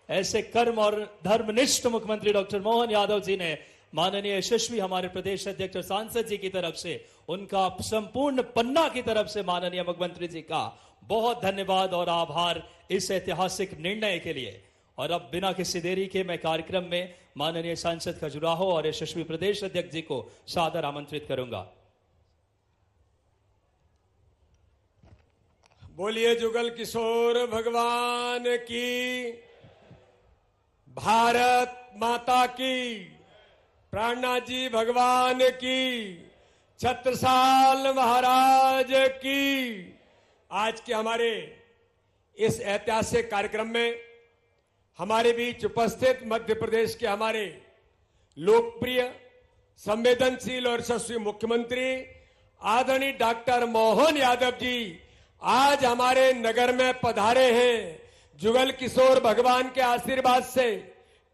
ऐसे कर्म और धर्मनिष्ठ मुख्यमंत्री डॉक्टर मोहन यादव जी ने माननीय यशस्वी हमारे प्रदेश अध्यक्ष सांसद जी की तरफ से, उनका संपूर्ण पन्ना की तरफ से माननीय मुख्यमंत्री जी का बहुत धन्यवाद और आभार इस ऐतिहासिक निर्णय के लिए। और अब बिना किसी देरी के मैं कार्यक्रम में माननीय सांसद खजुराहो और यशस्वी प्रदेश अध्यक्ष जी को सादर आमंत्रित करूंगा। बोलिए जुगल किशोर भगवान की, भारत माता की, प्राणनाथ जी भगवान की, छत्रसाल महाराज की। आज के हमारे इस ऐतिहासिक कार्यक्रम में हमारे बीच उपस्थित मध्य प्रदेश के हमारे लोकप्रिय, संवेदनशील और यशस्वी मुख्यमंत्री आदरणीय डॉक्टर मोहन यादव जी आज हमारे नगर में पधारे हैं। जुगल किशोर भगवान के आशीर्वाद से,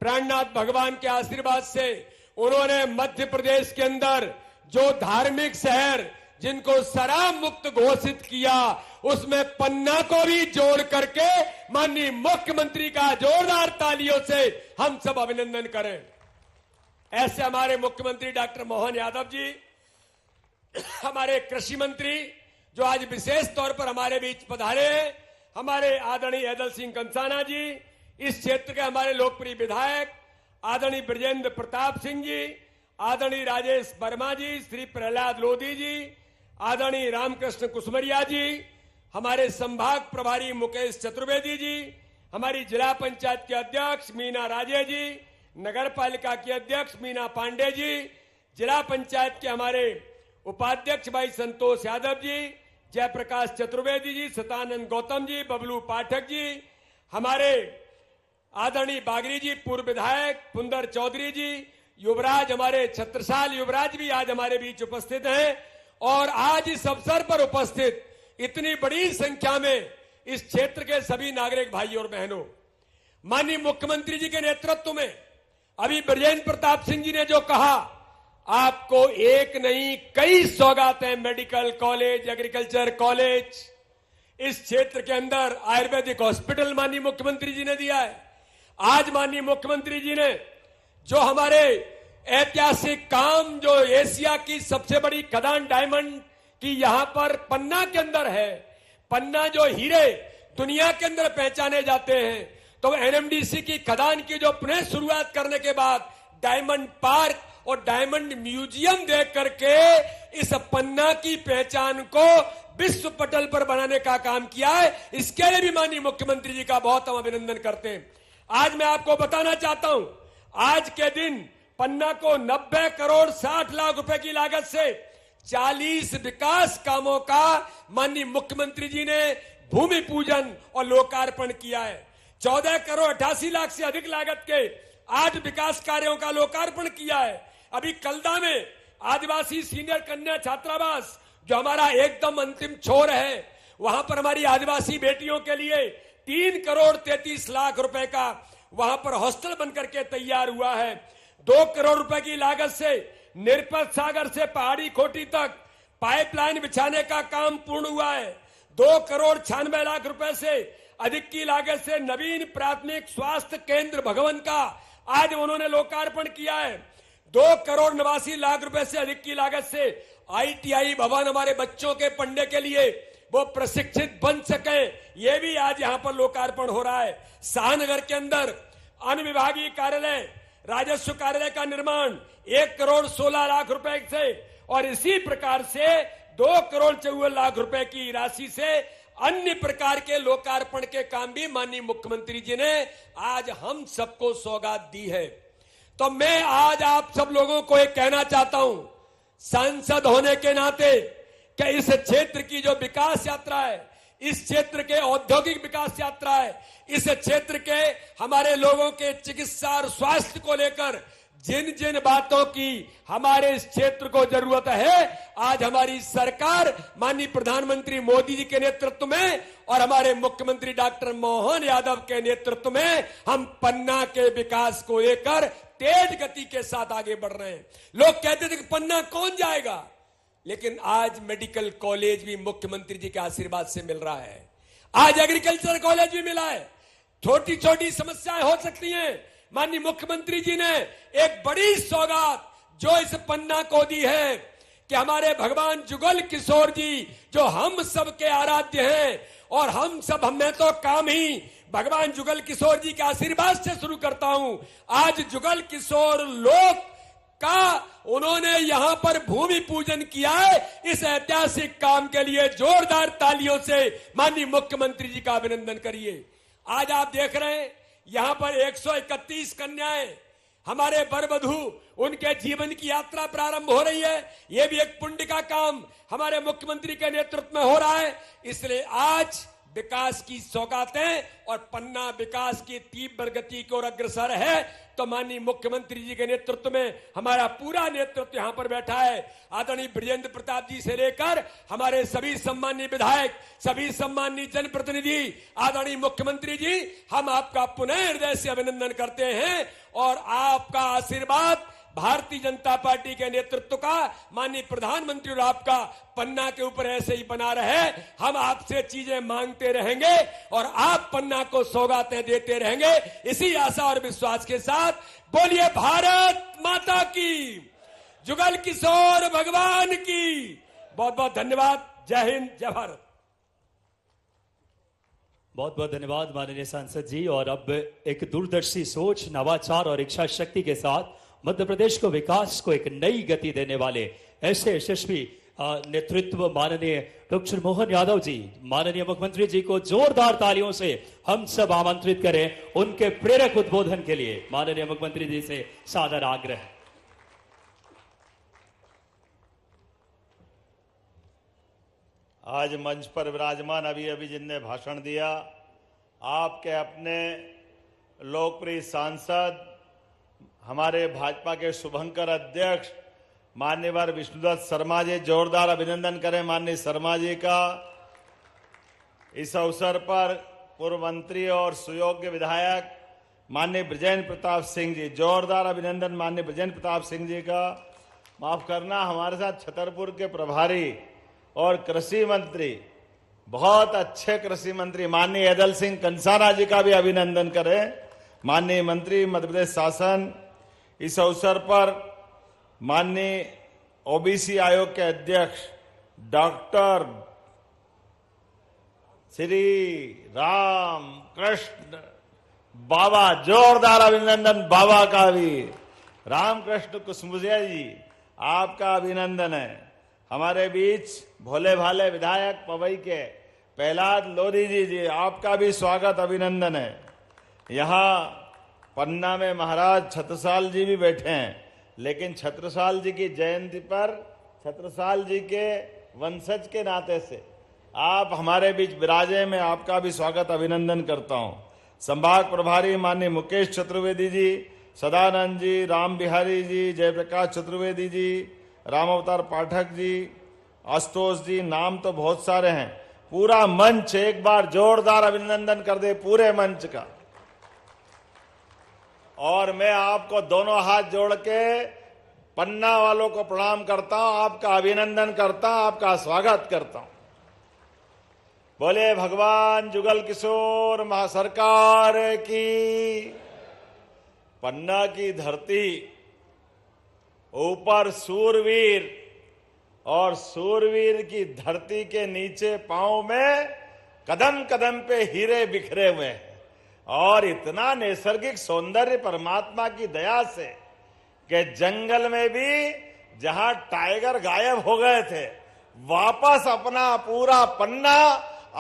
प्राणनाथ भगवान के आशीर्वाद से उन्होंने मध्य प्रदेश के अंदर जो धार्मिक शहर जिनको शराब मुक्त घोषित किया, उसमें पन्ना को भी जोड़ करके माननीय मुख्यमंत्री का जोरदार तालियों से हम सब अभिनंदन करें। ऐसे हमारे मुख्यमंत्री डॉक्टर मोहन यादव जी, हमारे कृषि मंत्री जो आज विशेष तौर पर हमारे बीच पधारे हैं, हमारे आदरणीय ऐदल सिंह कंसाना जी, इस क्षेत्र के हमारे लोकप्रिय विधायक आदरणीय ब्रजेंद्र प्रताप सिंह जी, आदरणीय राजेश वर्मा जी, श्री प्रहलाद लोधी जी, आदरणीय रामकृष्ण कुसमरिया जी, हमारे संभाग प्रभारी मुकेश चतुर्वेदी जी, हमारी जिला पंचायत के अध्यक्ष मीना राजे जी, नगर पालिका की अध्यक्ष मीना पांडे जी, जिला पंचायत के हमारे उपाध्यक्ष भाई संतोष यादव जी, जयप्रकाश चतुर्वेदी जी, सतानंद गौतम जी, बबलू पाठक जी, हमारे आदरणीय बागरी जी पूर्व विधायक, पुंदर चौधरी जी, युवराज हमारे छत्रसाल युवराज भी आज हमारे बीच उपस्थित हैं। और आज इस अवसर पर उपस्थित इतनी बड़ी संख्या में इस क्षेत्र के सभी नागरिक भाई और बहनों, माननीय मुख्यमंत्री जी के नेतृत्व में अभी ब्रजेंद्र प्रताप सिंह जी ने जो कहा, आपको एक नहीं कई सौगातें, मेडिकल कॉलेज, एग्रीकल्चर कॉलेज, इस क्षेत्र के अंदर आयुर्वेदिक हॉस्पिटल माननीय मुख्यमंत्री जी ने दिया है। आज माननीय मुख्यमंत्री जी ने जो हमारे ऐतिहासिक काम, जो एशिया की सबसे बड़ी खदान डायमंड की यहां पर पन्ना के अंदर है, पन्ना जो हीरे दुनिया के अंदर पहचाने जाते हैं, तो एनएमडीसी की खदान की जो पुनः शुरुआत करने के बाद डायमंड पार्क और डायमंड म्यूजियम देख करके इस पन्ना की पहचान को विश्व पटल पर बनाने का काम किया है। इसके लिए भी माननीय मुख्यमंत्री जी का बहुत हम अभिनंदन करते हैं। आज मैं आपको बताना चाहता हूं, आज के दिन पन्ना को 90 करोड़ 60 लाख रुपए की लागत से 40 विकास कामों का माननीय मुख्यमंत्री जी ने भूमि पूजन और लोकार्पण किया है। 14 करोड़ 88 लाख से अधिक लागत के 8 विकास कार्यों का लोकार्पण किया है। अभी कलदा में आदिवासी सीनियर कन्या छात्रावास जो हमारा एकदम अंतिम छोर है, वहां पर हमारी आदिवासी बेटियों के लिए 3 करोड़ 33 लाख रुपए का वहां पर हॉस्टल बनकर के तैयार हुआ है। 2 करोड़ रुपए की लागत से निरपत सागर से पहाड़ी खोटी तक पाइपलाइन बिछाने का काम पूर्ण हुआ है। 2 करोड़ 96 लाख रुपए से अधिक की लागत से नवीन प्राथमिक स्वास्थ्य केंद्र भगवन का आज उन्होंने लोकार्पण किया है। 2 करोड़ 89 लाख रुपए से अधिक की लागत से ITI भवन हमारे बच्चों के पढ़ने के लिए वो प्रशिक्षित बन सके, ये भी आज यहां पर लोकार्पण हो रहा है। शाहनगर के अंदर अनुविभागीय कार्यालय राजस्व कार्यालय का निर्माण 1 करोड़ 16 लाख रुपए से और इसी प्रकार से 2 करोड़ 54 लाख रुपए की राशि से अन्य प्रकार के लोकार्पण के काम भी माननीय मुख्यमंत्री जी ने आज हम सबको सौगात दी है। तो मैं आज आप सब लोगों को एक कहना चाहता हूं, सांसद होने के नाते कि इस क्षेत्र की जो विकास यात्रा है, इस क्षेत्र के औद्योगिक विकास यात्रा है, इस क्षेत्र के हमारे लोगों के चिकित्सा और स्वास्थ्य को लेकर जिन जिन बातों की हमारे इस क्षेत्र को जरूरत है, आज हमारी सरकार माननीय प्रधानमंत्री मोदी जी के नेतृत्व में और हमारे मुख्यमंत्री डॉक्टर मोहन यादव के नेतृत्व में हम पन्ना के विकास को लेकर तेज गति के साथ आगे बढ़ रहे हैं। लोग कहते थे कि पन्ना कौन जाएगा, लेकिन आज मेडिकल कॉलेज भी मुख्यमंत्री जी के आशीर्वाद से मिल रहा है। आज एग्रीकल्चर कॉलेज भी मिला है। छोटी छोटी समस्याएं हो सकती हैं, माननीय मुख्यमंत्री जी ने एक बड़ी सौगात जो इस पन्ना को दी है कि हमारे भगवान जुगल किशोर जी जो हम सब के आराध्य हैं और हम सब हमें तो काम ही भगवान जुगल किशोर जी के आशीर्वाद से शुरू करता हूं। आज जुगल किशोर लोक का उन्होंने यहां पर भूमि पूजन किया है। इस ऐतिहासिक काम के लिए जोरदार तालियों से माननीय मुख्यमंत्री जी का अभिनंदन करिए। आज आप देख रहे हैं यहां पर 131 कन्याएं हमारे वरवधू उनके जीवन की यात्रा प्रारंभ हो रही है। यह भी एक पुण्य का काम हमारे मुख्यमंत्री के नेतृत्व में हो रहा है। इसलिए आज विकास की सौगातें और पन्ना विकास की तीव्र गति की ओर अग्रसर है। तो माननीय मुख्यमंत्री जी के नेतृत्व में हमारा पूरा नेतृत्व यहां पर बैठा है। आदरणीय ब्रजेंद्र प्रताप जी से लेकर हमारे सभी सम्मानीय विधायक, सभी सम्मानीय जनप्रतिनिधि, आदरणीय मुख्यमंत्री जी, हम आपका पुनः हृदय से अभिनंदन करते हैं और आपका आशीर्वाद भारतीय जनता पार्टी के नेतृत्व का, माननीय प्रधानमंत्री और आपका पन्ना के ऊपर ऐसे ही बना रहे। हम आपसे चीजें मांगते रहेंगे और आप पन्ना को सौगातें देते रहेंगे। इसी आशा और विश्वास के साथ बोलिए भारत माता की, जुगल किशोर भगवान की। बहुत बहुत धन्यवाद। जय हिंद, जय भारत। बहुत बहुत धन्यवाद माननीय सांसद जी। और अब एक दूरदर्शी सोच, नवाचार और इच्छा शक्ति के साथ मध्य प्रदेश को विकास को एक नई गति देने वाले ऐसे यशस्वी नेतृत्व माननीय डॉक्टर मोहन यादव जी, माननीय मुख्यमंत्री जी को जोरदार तालियों से हम सब आमंत्रित करें उनके प्रेरक उद्बोधन के लिए। माननीय मुख्यमंत्री जी से सादर आग्रह। आज मंच पर विराजमान अभी जिनने भाषण दिया, आपके अपने लोकप्रिय सांसद, हमारे भाजपा के शुभंकर अध्यक्ष माननीय विष्णुदत्त शर्मा जी, जोरदार अभिनंदन करें माननीय शर्मा जी का। इस अवसर पर पूर्व मंत्री और सुयोग्य विधायक माननीय ब्रजेंद्र प्रताप सिंह जी, जोरदार अभिनंदन माननीय ब्रजेंद्र प्रताप सिंह जी का। माफ करना, हमारे साथ छतरपुर के प्रभारी और कृषि मंत्री, बहुत अच्छे कृषि मंत्री माननीय ऐदल सिंह कंसाना जी का भी अभिनंदन करें। माननीय मंत्री मध्य प्रदेश शासन, इस अवसर पर माननीय ओबीसी आयोग के अध्यक्ष डॉक्टर श्री राम कृष्ण बाबा, जोरदार अभिनंदन बाबा का भी। रामकृष्ण कुसमुजिया जी, आपका अभिनंदन है। हमारे बीच भोले भाले विधायक पवई के प्रहलाद लोधी जी, आपका भी स्वागत, अभिनंदन है। यहाँ पन्ना में महाराज छत्रसाल जी भी बैठे हैं, लेकिन छत्रसाल जी की जयंती पर छत्रसाल जी के वंशज के नाते से आप हमारे बीच विराजे, में आपका भी स्वागत अभिनंदन करता हूं। संभाग प्रभारी माननीय मुकेश चतुर्वेदी जी, सदानंद जी, राम बिहारी जी, जयप्रकाश चतुर्वेदी जी, राम अवतार पाठक जी, आशुतोष जी, नाम तो बहुत सारे हैं। पूरा मंच एक बार जोरदार अभिनंदन कर दे पूरे मंच का। और मैं आपको दोनों हाथ जोड़ के पन्ना वालों को प्रणाम करता हूं, आपका अभिनंदन करता हूं, आपका स्वागत करता हूं। बोले भगवान जुगल किशोर महासरकार की। पन्ना की धरती, ऊपर सूरवीर और सूरवीर की धरती के नीचे पांव में कदम कदम पे हीरे बिखरे हुए हैं और इतना नैसर्गिक सौंदर्य परमात्मा की दया से कि जंगल में भी जहां टाइगर गायब हो गए थे, वापस अपना पूरा पन्ना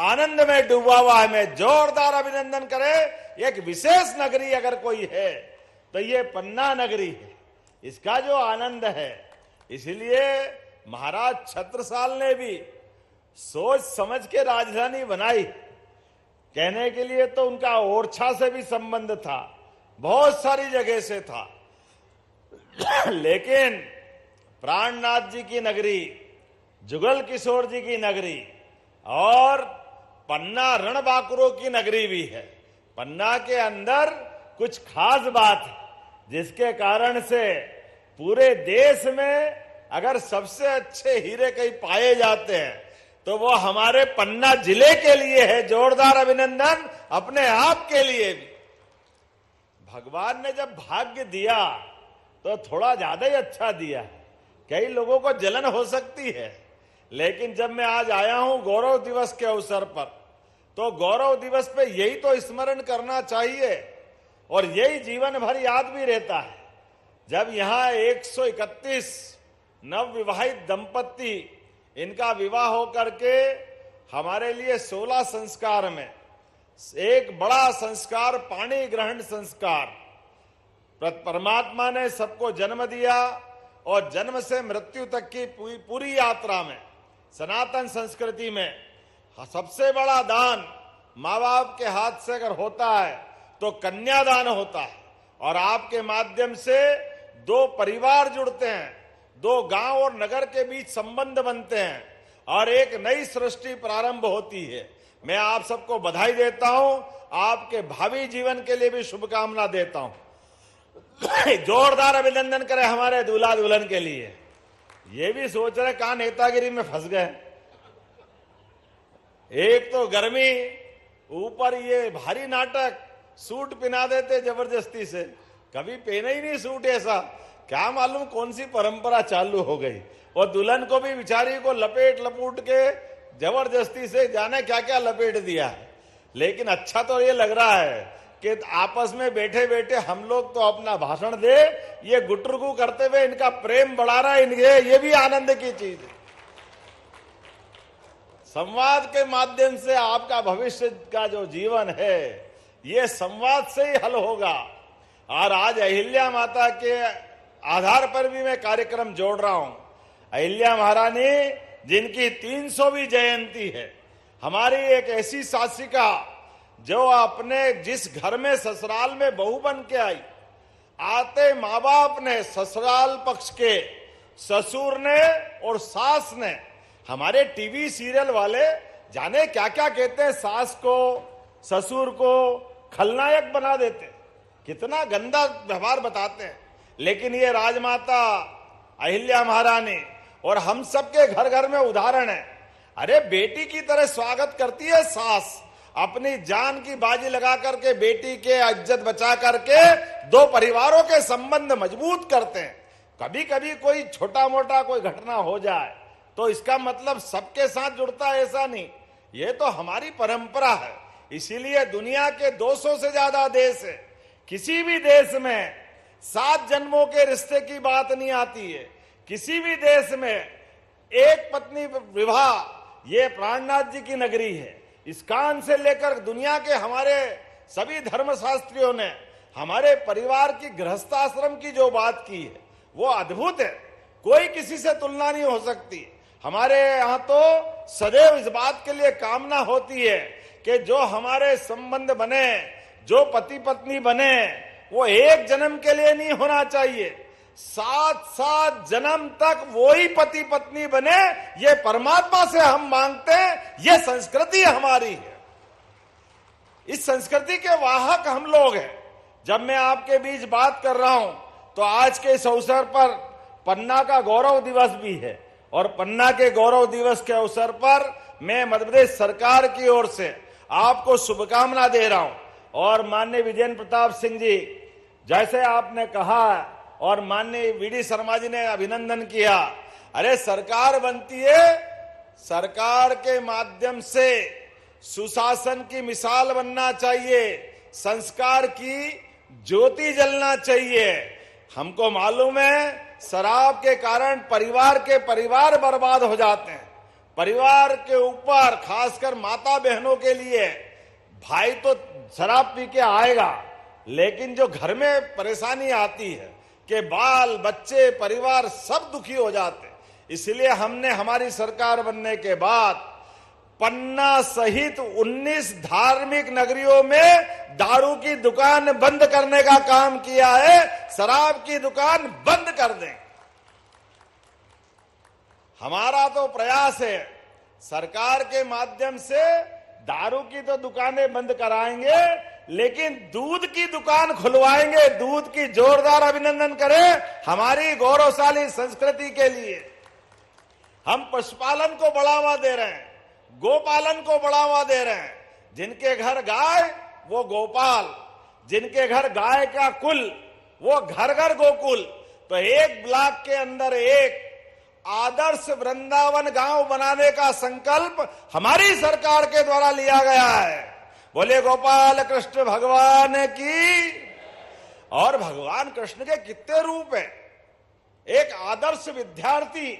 आनंद में डूबा हुआ है। मैं जोरदार अभिनंदन करे। एक विशेष नगरी अगर कोई है तो ये पन्ना नगरी है, इसका जो आनंद है। इसलिए महाराज छत्रसाल ने भी सोच समझ के राजधानी बनाई। कहने के लिए तो उनका ओरछा से भी संबंध था, बहुत सारी जगह से था, लेकिन प्राणनाथ जी की नगरी, जुगल किशोर जी की नगरी और पन्ना रणबांकुरों की नगरी भी है। पन्ना के अंदर कुछ खास बात है जिसके कारण से पूरे देश में अगर सबसे अच्छे हीरे कहीं पाए जाते हैं तो वो हमारे पन्ना जिले के लिए है। जोरदार अभिनंदन अपने आप के लिए भी। भगवान ने जब भाग्य दिया तो थोड़ा ज्यादा ही अच्छा दिया। कई लोगों को जलन हो सकती है, लेकिन जब मैं आज आया हूं गौरव दिवस के अवसर पर, तो गौरव दिवस पे यही तो स्मरण करना चाहिए और यही जीवन भर याद भी रहता है। जब यहां 131 नवविवाहित दंपत्ति, इनका विवाह होकर के हमारे लिए 16 संस्कार में एक बड़ा संस्कार पाणी ग्रहण संस्कार, परमात्मा ने सबको जन्म दिया और जन्म से मृत्यु तक की पूरी यात्रा में सनातन संस्कृति में सबसे बड़ा दान माँ बाप के हाथ से अगर होता है तो कन्यादान होता है। और आपके माध्यम से दो परिवार जुड़ते हैं, दो गांव और नगर के बीच संबंध बनते हैं और एक नई सृष्टि प्रारंभ होती है। मैं आप सबको बधाई देता हूं, आपके भावी जीवन के लिए भी शुभकामना देता हूं। जोरदार अभिनंदन करें हमारे दूल्हा दुल्हन के लिए। ये भी सोच रहे कहां नेतागिरी में फंस गए। एक तो गर्मी, ऊपर ये भारी नाटक, सूट पहना देते जबरदस्ती से। कभी पहने ही नहीं सूट ऐसा, क्या मालूम कौन सी परंपरा चालू हो गई। और दुल्हन को भी बिचारी को लपेट लपूट के जबरदस्ती से जाने क्या क्या लपेट दिया है। लेकिन अच्छा तो ये लग रहा है कि आपस में बैठे बैठे हम लोग तो अपना भाषण दे, ये गुटरगु करते हुए इनका प्रेम बढ़ा रहा है इनके, ये भी आनंद की चीज है। संवाद के माध्यम से आपका भविष्य का जो जीवन है ये संवाद से ही हल होगा। और आज अहिल्या माता के आधार पर भी मैं कार्यक्रम जोड़ रहा हूं। अहिल्या महारानी जिनकी 300वीं जयंती है, हमारी एक ऐसी शासिका जो अपने जिस घर में ससुराल में बहू बन के आई, आते माँ बाप ने, ससुराल पक्ष के ससुर ने और सास ने, हमारे टीवी सीरियल वाले जाने क्या क्या कहते हैं, सास को ससुर को खलनायक बना देते, कितना गंदा व्यवहार बताते हैं। लेकिन ये राजमाता अहिल्या महारानी और हम सबके घर घर में उदाहरण है। अरे बेटी की तरह स्वागत करती है सास, अपनी जान की बाजी लगा करके बेटी के इज्जत बचा करके दो परिवारों के संबंध मजबूत करते हैं। कभी कभी कोई छोटा मोटा कोई घटना हो जाए तो इसका मतलब सबके साथ जुड़ता है, ऐसा नहीं। ये तो हमारी परंपरा है। इसीलिए दुनिया के 200 से ज्यादा देश है, किसी भी देश में 7 जन्मों के रिश्ते की बात नहीं आती है। किसी भी देश में एक पत्नी विवाह, ये प्राणनाथ जी की नगरी है। इस्कान से लेकर दुनिया के हमारे सभी धर्मशास्त्रियों ने हमारे परिवार की गृहस्थाश्रम की जो बात की है वो अद्भुत है, कोई किसी से तुलना नहीं हो सकती। हमारे यहाँ तो सदैव इस बात के लिए कामना होती है कि जो हमारे संबंध बने, जो पति पत्नी बने, वो एक जन्म के लिए नहीं होना चाहिए, 7 जन्म तक वही पति पत्नी बने। ये परमात्मा से हम मांगते हैं, ये संस्कृति हमारी है। इस संस्कृति के वाहक हम लोग हैं। जब मैं आपके बीच बात कर रहा हूं तो आज के इस अवसर पर पन्ना का गौरव दिवस भी है और पन्ना के गौरव दिवस के अवसर पर मैं मध्य प्रदेश सरकार की ओर से आपको शुभकामना दे रहा हूं। और माननीय विजेंद्र प्रताप सिंह जी, जैसे आपने कहा और माननीय वीडी शर्मा जी ने अभिनंदन किया, अरे सरकार बनती है, सरकार के माध्यम से सुशासन की मिसाल बनना चाहिए, संस्कार की ज्योति जलना चाहिए। हमको मालूम है शराब के कारण परिवार बर्बाद हो जाते हैं। परिवार के ऊपर खासकर माता बहनों के लिए, भाई तो शराब पी के आएगा, लेकिन जो घर में परेशानी आती है कि बाल बच्चे परिवार सब दुखी हो जाते हैं। इसलिए हमने हमारी सरकार बनने के बाद पन्ना सहित 19 धार्मिक नगरियों में दारू की दुकान बंद करने का काम किया है। शराब की दुकान बंद कर दें, हमारा तो प्रयास है। सरकार के माध्यम से दारू की तो दुकानें बंद कराएंगे, लेकिन दूध की दुकान खुलवाएंगे। दूध की जोरदार अभिनंदन करें हमारी गौरवशाली संस्कृति के लिए। हम पशुपालन को बढ़ावा दे रहे हैं, गोपालन को बढ़ावा दे रहे हैं। जिनके घर गाय वो गोपाल, जिनके घर गाय का कुल वो घर घर गोकुल। तो एक ब्लॉक के अंदर एक आदर्श वृंदावन गांव बनाने का संकल्प हमारी सरकार के द्वारा लिया गया है। बोले गोपाल कृष्ण भगवान की। और भगवान कृष्ण के कितने रूप हैं। एक आदर्श विद्यार्थी,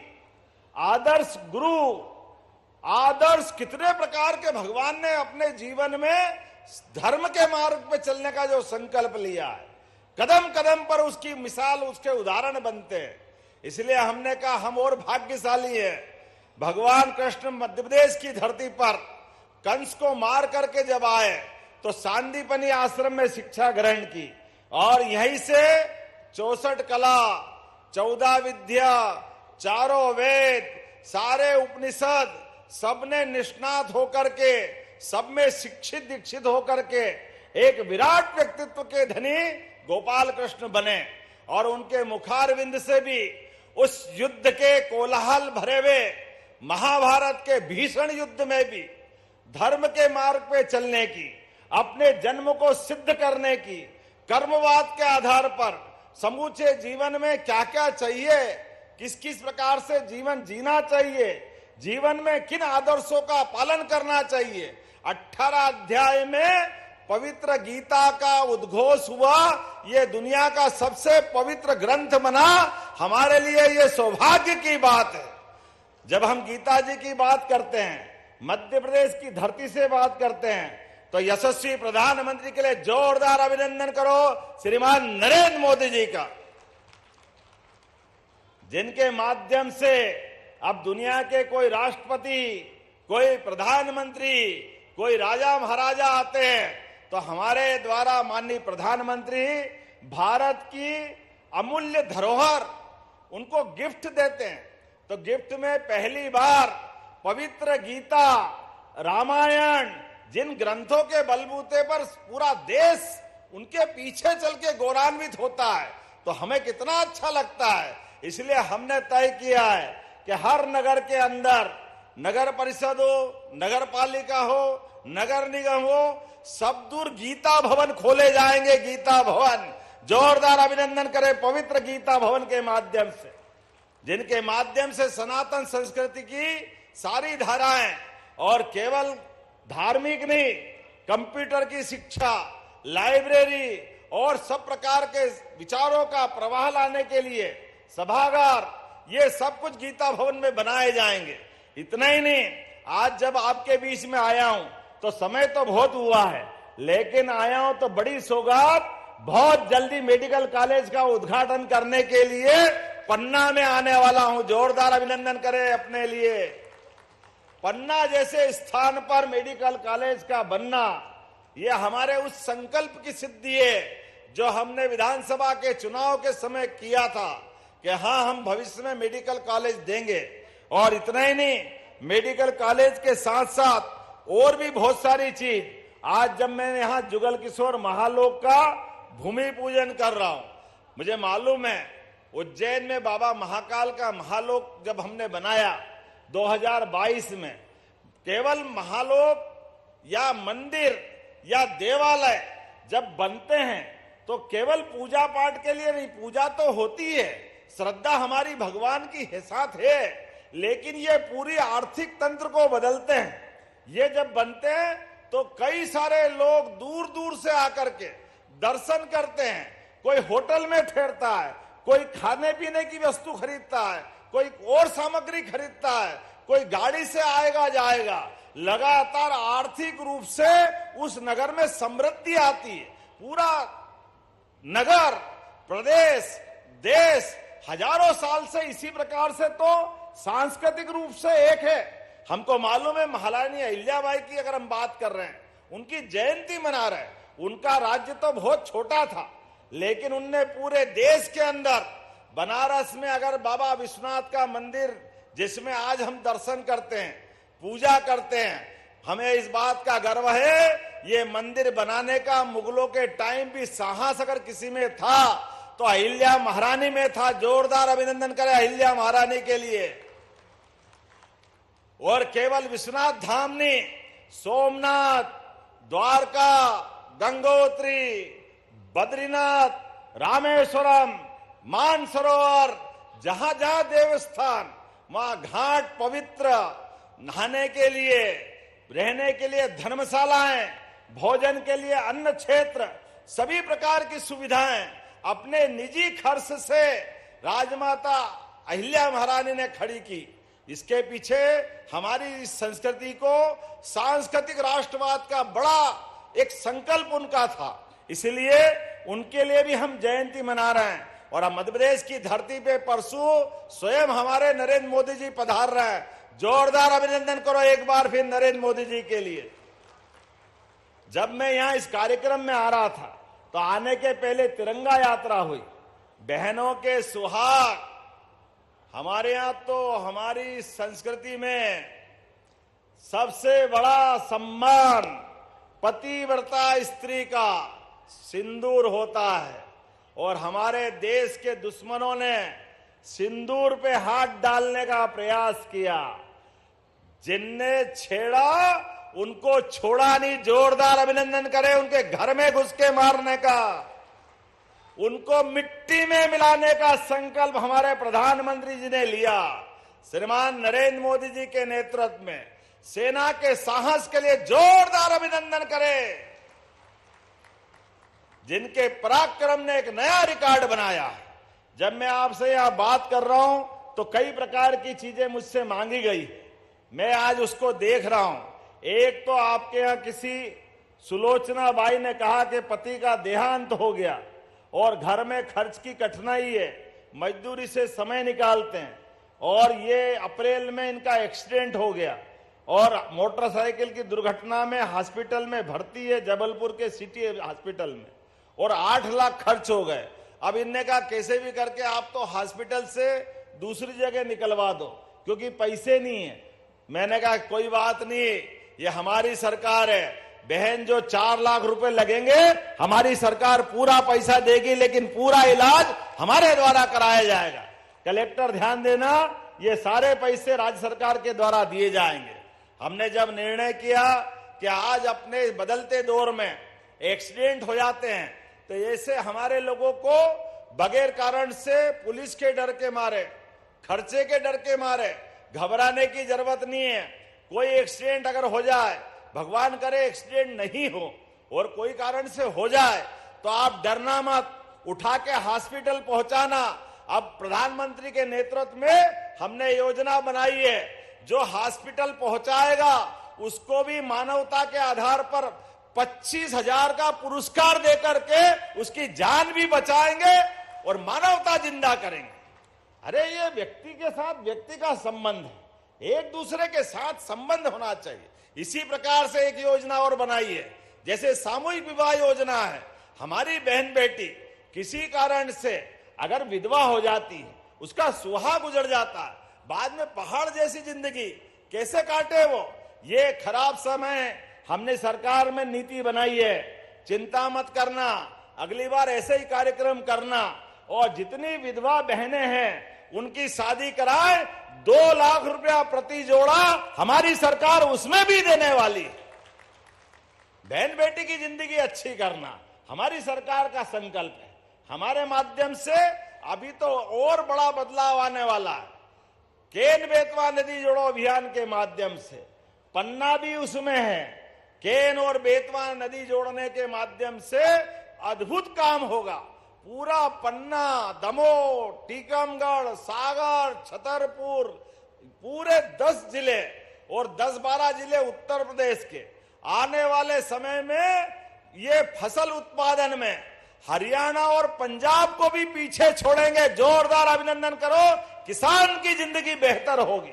आदर्श गुरु, आदर्श कितने प्रकार के भगवान ने अपने जीवन में धर्म के मार्ग पे चलने का जो संकल्प लिया है, कदम कदम पर उसकी मिसाल, उसके उदाहरण बनते हैं। इसलिए हमने कहा हम और भाग्यशाली हैं। भगवान कृष्ण मध्य प्रदेश की धरती पर कंस को मार करके जब आए तो सांदीपनी आश्रम में शिक्षा ग्रहण की और यहीं से 64 कला, 14 विद्या, चारों वेद, सारे उपनिषद सबने निष्णात होकर के, सब में शिक्षित दीक्षित होकर के एक विराट व्यक्तित्व के धनी गोपाल कृष्ण बने। और उनके मुखारविंद से भी उस युद्ध के कोलाहल भरे हुए महाभारत के भीषण युद्ध में भी धर्म के मार्ग पे चलने की, अपने जन्म को सिद्ध करने की, कर्मवाद के आधार पर समूचे जीवन में क्या क्या चाहिए, किस किस प्रकार से जीवन जीना चाहिए, जीवन में किन आदर्शों का पालन करना चाहिए। 18 अध्याय में पवित्र गीता का उद्घोष हुआ। ये दुनिया का सबसे पवित्र ग्रंथ बना। हमारे लिए ये सौभाग्य की बात है। जब हम गीता जी की बात करते हैं, मध्य प्रदेश की धरती से बात करते हैं, तो यशस्वी प्रधानमंत्री के लिए जोरदार अभिनंदन करो श्रीमान नरेंद्र मोदी जी का, जिनके माध्यम से अब दुनिया के कोई राष्ट्रपति, कोई प्रधानमंत्री, कोई राजा महाराजा आते हैं तो हमारे द्वारा माननीय प्रधानमंत्री भारत की अमूल्य धरोहर उनको गिफ्ट देते हैं। तो गिफ्ट में पहली बार पवित्र गीता, रामायण, जिन ग्रंथों के बलबूते पर पूरा देश उनके पीछे चल के गौरवान्वित होता है, तो हमें कितना अच्छा लगता है। इसलिए हमने तय किया है कि हर नगर के अंदर नगर परिषद हो, नगर पालिका हो, नगर निगम हो, सब दूर गीता भवन खोले जाएंगे। गीता भवन, जोरदार अभिनंदन करें पवित्र गीता भवन के माध्यम से, जिनके माध्यम से सनातन संस्कृति की सारी धाराएं और केवल धार्मिक नहीं, कंप्यूटर की शिक्षा, लाइब्रेरी और सब प्रकार के विचारों का प्रवाह लाने के लिए सभागार, ये सब कुछ गीता भवन में बनाए जाएंगे। इतना ही नहीं, आज जब आपके बीच में आया हूं तो समय तो बहुत हुआ है, लेकिन आया हूं तो बड़ी सौगात, बहुत जल्दी मेडिकल कॉलेज का उद्घाटन करने के लिए पन्ना में आने वाला हूं। जोरदार अभिनंदन करें अपने लिए। पन्ना जैसे स्थान पर मेडिकल कॉलेज का बनना, यह हमारे उस संकल्प की सिद्धि है जो हमने विधानसभा के चुनाव के समय किया था कि हाँ, हम भविष्य में मेडिकल कॉलेज देंगे। और इतना ही नहीं, मेडिकल कॉलेज के साथ साथ और भी बहुत सारी चीज। आज जब मैंने यहाँ जुगल किशोर महालोक का भूमि पूजन कर रहा हूं। मुझे मालूम है उज्जैन में बाबा महाकाल का महालोक जब हमने बनाया 2022 में, केवल महालोक या मंदिर या देवालय जब बनते हैं तो केवल पूजा पाठ के लिए नहीं, पूजा तो होती है, श्रद्धा हमारी भगवान की साथ है, लेकिन ये पूरी आर्थिक तंत्र को बदलते हैं। ये जब बनते हैं तो कई सारे लोग दूर दूर से आकर के दर्शन करते हैं। कोई होटल में ठहरता है, कोई खाने पीने की वस्तु खरीदता है, कोई और सामग्री खरीदता है, कोई गाड़ी से आएगा जाएगा। लगातार आर्थिक रूप से उस नगर में समृद्धि आती है। पूरा नगर, प्रदेश, देश हजारों साल से इसी प्रकार से तो सांस्कृतिक रूप से एक है। हमको मालूम है महारानी अहिल्याबाई की अगर हम बात कर रहे हैं, उनकी जयंती मना रहे हैं। उनका राज्य तो बहुत छोटा था, लेकिन उनने पूरे देश के अंदर, बनारस में अगर बाबा विश्वनाथ का मंदिर जिसमें आज हम दर्शन करते हैं, पूजा करते हैं, हमें इस बात का गर्व है। ये मंदिर बनाने का मुगलों के टाइम भी साहस अगर किसी में था तो अहिल्या महारानी में था। जोरदार अभिनंदन करें अहिल्या महारानी के लिए। और केवल विश्वनाथ धाम नहीं, सोमनाथ, द्वारका, गंगोत्री, बद्रीनाथ, रामेश्वरम, मानसरोवर, जहां जहां देवस्थान, वहां घाट पवित्र, नहाने के लिए, रहने के लिए धर्मशालाएं, भोजन के लिए अन्न क्षेत्र, सभी प्रकार की सुविधाएं अपने निजी खर्च से राजमाता अहिल्या महारानी ने खड़ी की। इसके पीछे हमारी इस संस्कृति को, सांस्कृतिक राष्ट्रवाद का बड़ा एक संकल्प उनका था। इसलिए उनके लिए भी हम जयंती मना रहे हैं। और अब मध्य प्रदेश की धरती पे परसों स्वयं हमारे नरेंद्र मोदी जी पधार रहे हैं। जोरदार अभिनंदन करो एक बार फिर नरेंद्र मोदी जी के लिए। जब मैं यहां इस कार्यक्रम में आ रहा था तो आने के पहले तिरंगा यात्रा हुई, बहनों के सुहाग। हमारे यहां तो हमारी संस्कृति में सबसे बड़ा सम्मान पतिव्रता स्त्री का सिंदूर होता है। और हमारे देश के दुश्मनों ने सिंदूर पे हाथ डालने का प्रयास किया। जिनने छेड़ा उनको छोड़ा नहीं। जोरदार अभिनंदन करें उनके घर में घुस के मारने का, उनको मिट्टी में मिलाने का संकल्प हमारे प्रधानमंत्री जी ने लिया। श्रीमान नरेंद्र मोदी जी के नेतृत्व में सेना के साहस के लिए जोरदार अभिनंदन करें, जिनके पराक्रम ने एक नया रिकॉर्ड बनाया। जब मैं आपसे यहां बात कर रहा हूं तो कई प्रकार की चीजें मुझसे मांगी गई, मैं आज उसको देख रहा हूं। एक तो आपके यहां किसी सुलोचना बाई ने कहा कि पति का देहांत हो गया और घर में खर्च की कठिनाई है, मजदूरी से समय निकालते हैं, और ये अप्रैल में इनका एक्सीडेंट हो गया और मोटरसाइकिल की दुर्घटना में हॉस्पिटल में भर्ती है, जबलपुर के सिटी हॉस्पिटल में, और 8 लाख खर्च हो गए। अब इनने कहा कैसे भी करके आप तो हॉस्पिटल से दूसरी जगह निकलवा दो क्योंकि पैसे नहीं है। मैंने कहा कोई बात नहीं, ये हमारी सरकार है, बहन जो 4 लाख रुपए लगेंगे हमारी सरकार पूरा पैसा देगी, लेकिन पूरा इलाज हमारे द्वारा कराया जाएगा। कलेक्टर ध्यान देना, ये सारे पैसे राज्य सरकार के द्वारा दिए जाएंगे। हमने जब निर्णय किया कि आज अपने बदलते दौर में एक्सीडेंट हो जाते हैं तो ऐसे हमारे लोगों को बगैर कारण से पुलिस के डर के मारे, खर्चे के डर के मारे घबराने की जरूरत नहीं है। कोई एक्सीडेंट अगर हो जाए, भगवान करे एक्सीडेंट नहीं हो, और कोई कारण से हो जाए तो आप डरना मत, उठा के हॉस्पिटल पहुंचाना। अब प्रधानमंत्री के नेतृत्व में हमने योजना बनाई है, जो हॉस्पिटल पहुंचाएगा उसको भी मानवता के आधार पर 25,000 का पुरस्कार देकर के उसकी जान भी बचाएंगे और मानवता जिंदा करेंगे। अरे ये व्यक्ति के साथ व्यक्ति का संबंध है, एक दूसरे के साथ संबंध होना चाहिए। इसी प्रकार से एक योजना और बनाई है, जैसे सामूहिक विवाह योजना है। हमारी बहन बेटी किसी कारण से अगर विधवा हो जाती है, उसका सुहाग गुजर जाता है, बाद में पहाड़ जैसी जिंदगी कैसे काटे वो। ये खराब समय हमने सरकार में नीति बनाई है, चिंता मत करना, अगली बार ऐसे ही कार्यक्रम करना और जितनी विधवा बहनें हैं उनकी शादी कराए, 2 लाख रुपया प्रति जोड़ा हमारी सरकार उसमें भी देने वाली। बहन बेटी की जिंदगी अच्छी करना हमारी सरकार का संकल्प है। हमारे माध्यम से अभी तो और बड़ा बदलाव आने वाला है। केन बेतवा नदी जोड़ो अभियान के माध्यम से पन्ना भी उसमें है। केन और बेतवा नदी जोड़ने के माध्यम से अद्भुत काम होगा। पूरा पन्ना, दमोह, टीकमगढ़, सागर, छतरपुर, पूरे 10 जिले और 10-12 जिले उत्तर प्रदेश के आने वाले समय में ये फसल उत्पादन में हरियाणा और पंजाब को भी पीछे छोड़ेंगे। जोरदार अभिनंदन करो, किसान की जिंदगी बेहतर होगी,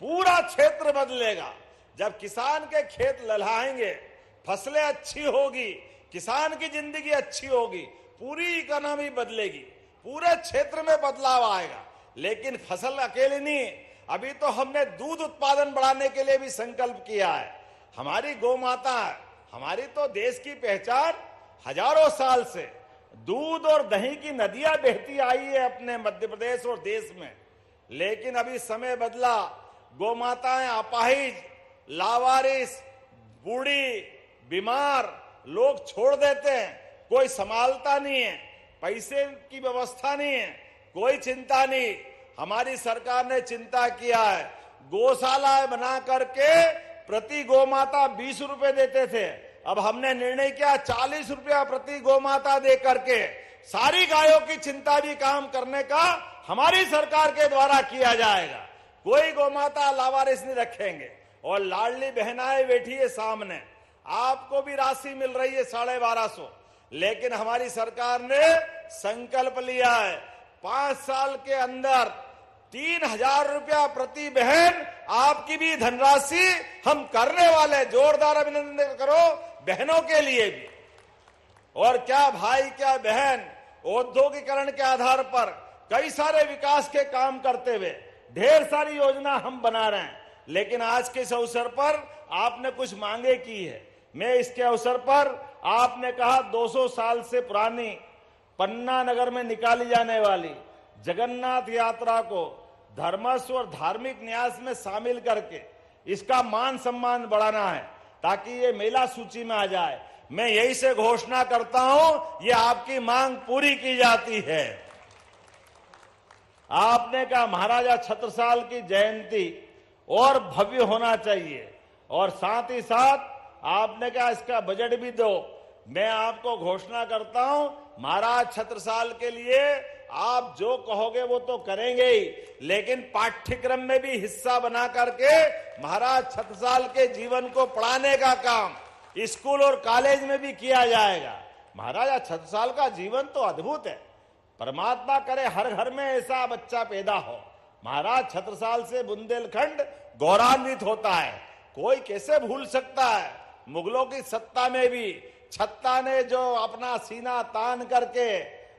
पूरा क्षेत्र बदलेगा। जब किसान के खेत लहलाएंगे, फसलें अच्छी होगी, किसान की जिंदगी अच्छी होगी, पूरी इकोनॉमी बदलेगी, पूरे क्षेत्र में बदलाव आएगा। लेकिन फसल अकेले नहीं, अभी तो हमने दूध उत्पादन बढ़ाने के लिए भी संकल्प किया है। हमारी गौ माता, हमारी तो देश की पहचान हजारों साल से दूध और दही की नदियां बहती आई है अपने मध्य प्रदेश और देश में। लेकिन अभी समय बदला, गौ माताएं अपाहिज, लावारिस, बूढ़ी, बीमार लोग छोड़ देते हैं, कोई संभालता नहीं है, पैसे की व्यवस्था नहीं है, कोई चिंता नहीं। हमारी सरकार ने चिंता किया है, गौशालाएं बना करके प्रति गौ माता 20 रुपए देते थे, अब हमने निर्णय किया 40 रुपया प्रति गौ माता दे करके सारी गायों की चिंता भी काम करने का हमारी सरकार के द्वारा किया जाएगा। कोई गौ माता लावारिस नहीं रखेंगे। और लाडली बहनाएं बैठी है सामने, आपको भी राशि मिल रही है 1250, लेकिन हमारी सरकार ने संकल्प लिया है 5 साल के अंदर 3000 रुपया प्रति बहन आपकी भी धनराशि हम करने वाले। जोरदार अभिनंदन करो बहनों के लिए भी। और क्या भाई क्या बहन, औद्योगिकरण के आधार पर कई सारे विकास के काम करते हुए ढेर सारी योजना हम बना रहे हैं। लेकिन आज के इस अवसर पर आपने कुछ मांगे की है। मैं इसके अवसर पर आपने कहा 200 साल से पुरानी पन्ना नगर में निकाली जाने वाली जगन्नाथ यात्रा को धर्मस्व और धार्मिक न्यास में शामिल करके इसका मान सम्मान बढ़ाना है ताकि ये मेला सूची में आ जाए। मैं यही से घोषणा करता हूं, ये आपकी मांग पूरी की जाती है। आपने कहा महाराजा छत्रसाल की जयंती और भव्य होना चाहिए और साथ ही साथ आपने कहा इसका बजट भी दो। मैं आपको घोषणा करता हूं, महाराज छत्रसाल के लिए आप जो कहोगे वो तो करेंगे ही, लेकिन पाठ्यक्रम में भी हिस्सा बना करके महाराज छत्रसाल के जीवन को पढ़ाने का काम स्कूल और कॉलेज में भी किया जाएगा। महाराजा छत्रसाल का जीवन तो अद्भुत है। परमात्मा करे हर घर में ऐसा बच्चा पैदा हो। महाराज छत्रसाल से बुंदेलखंड गौरवान्वित होता है। कोई कैसे भूल सकता है, मुगलों की सत्ता में भी छत्ता ने जो अपना सीना तान करके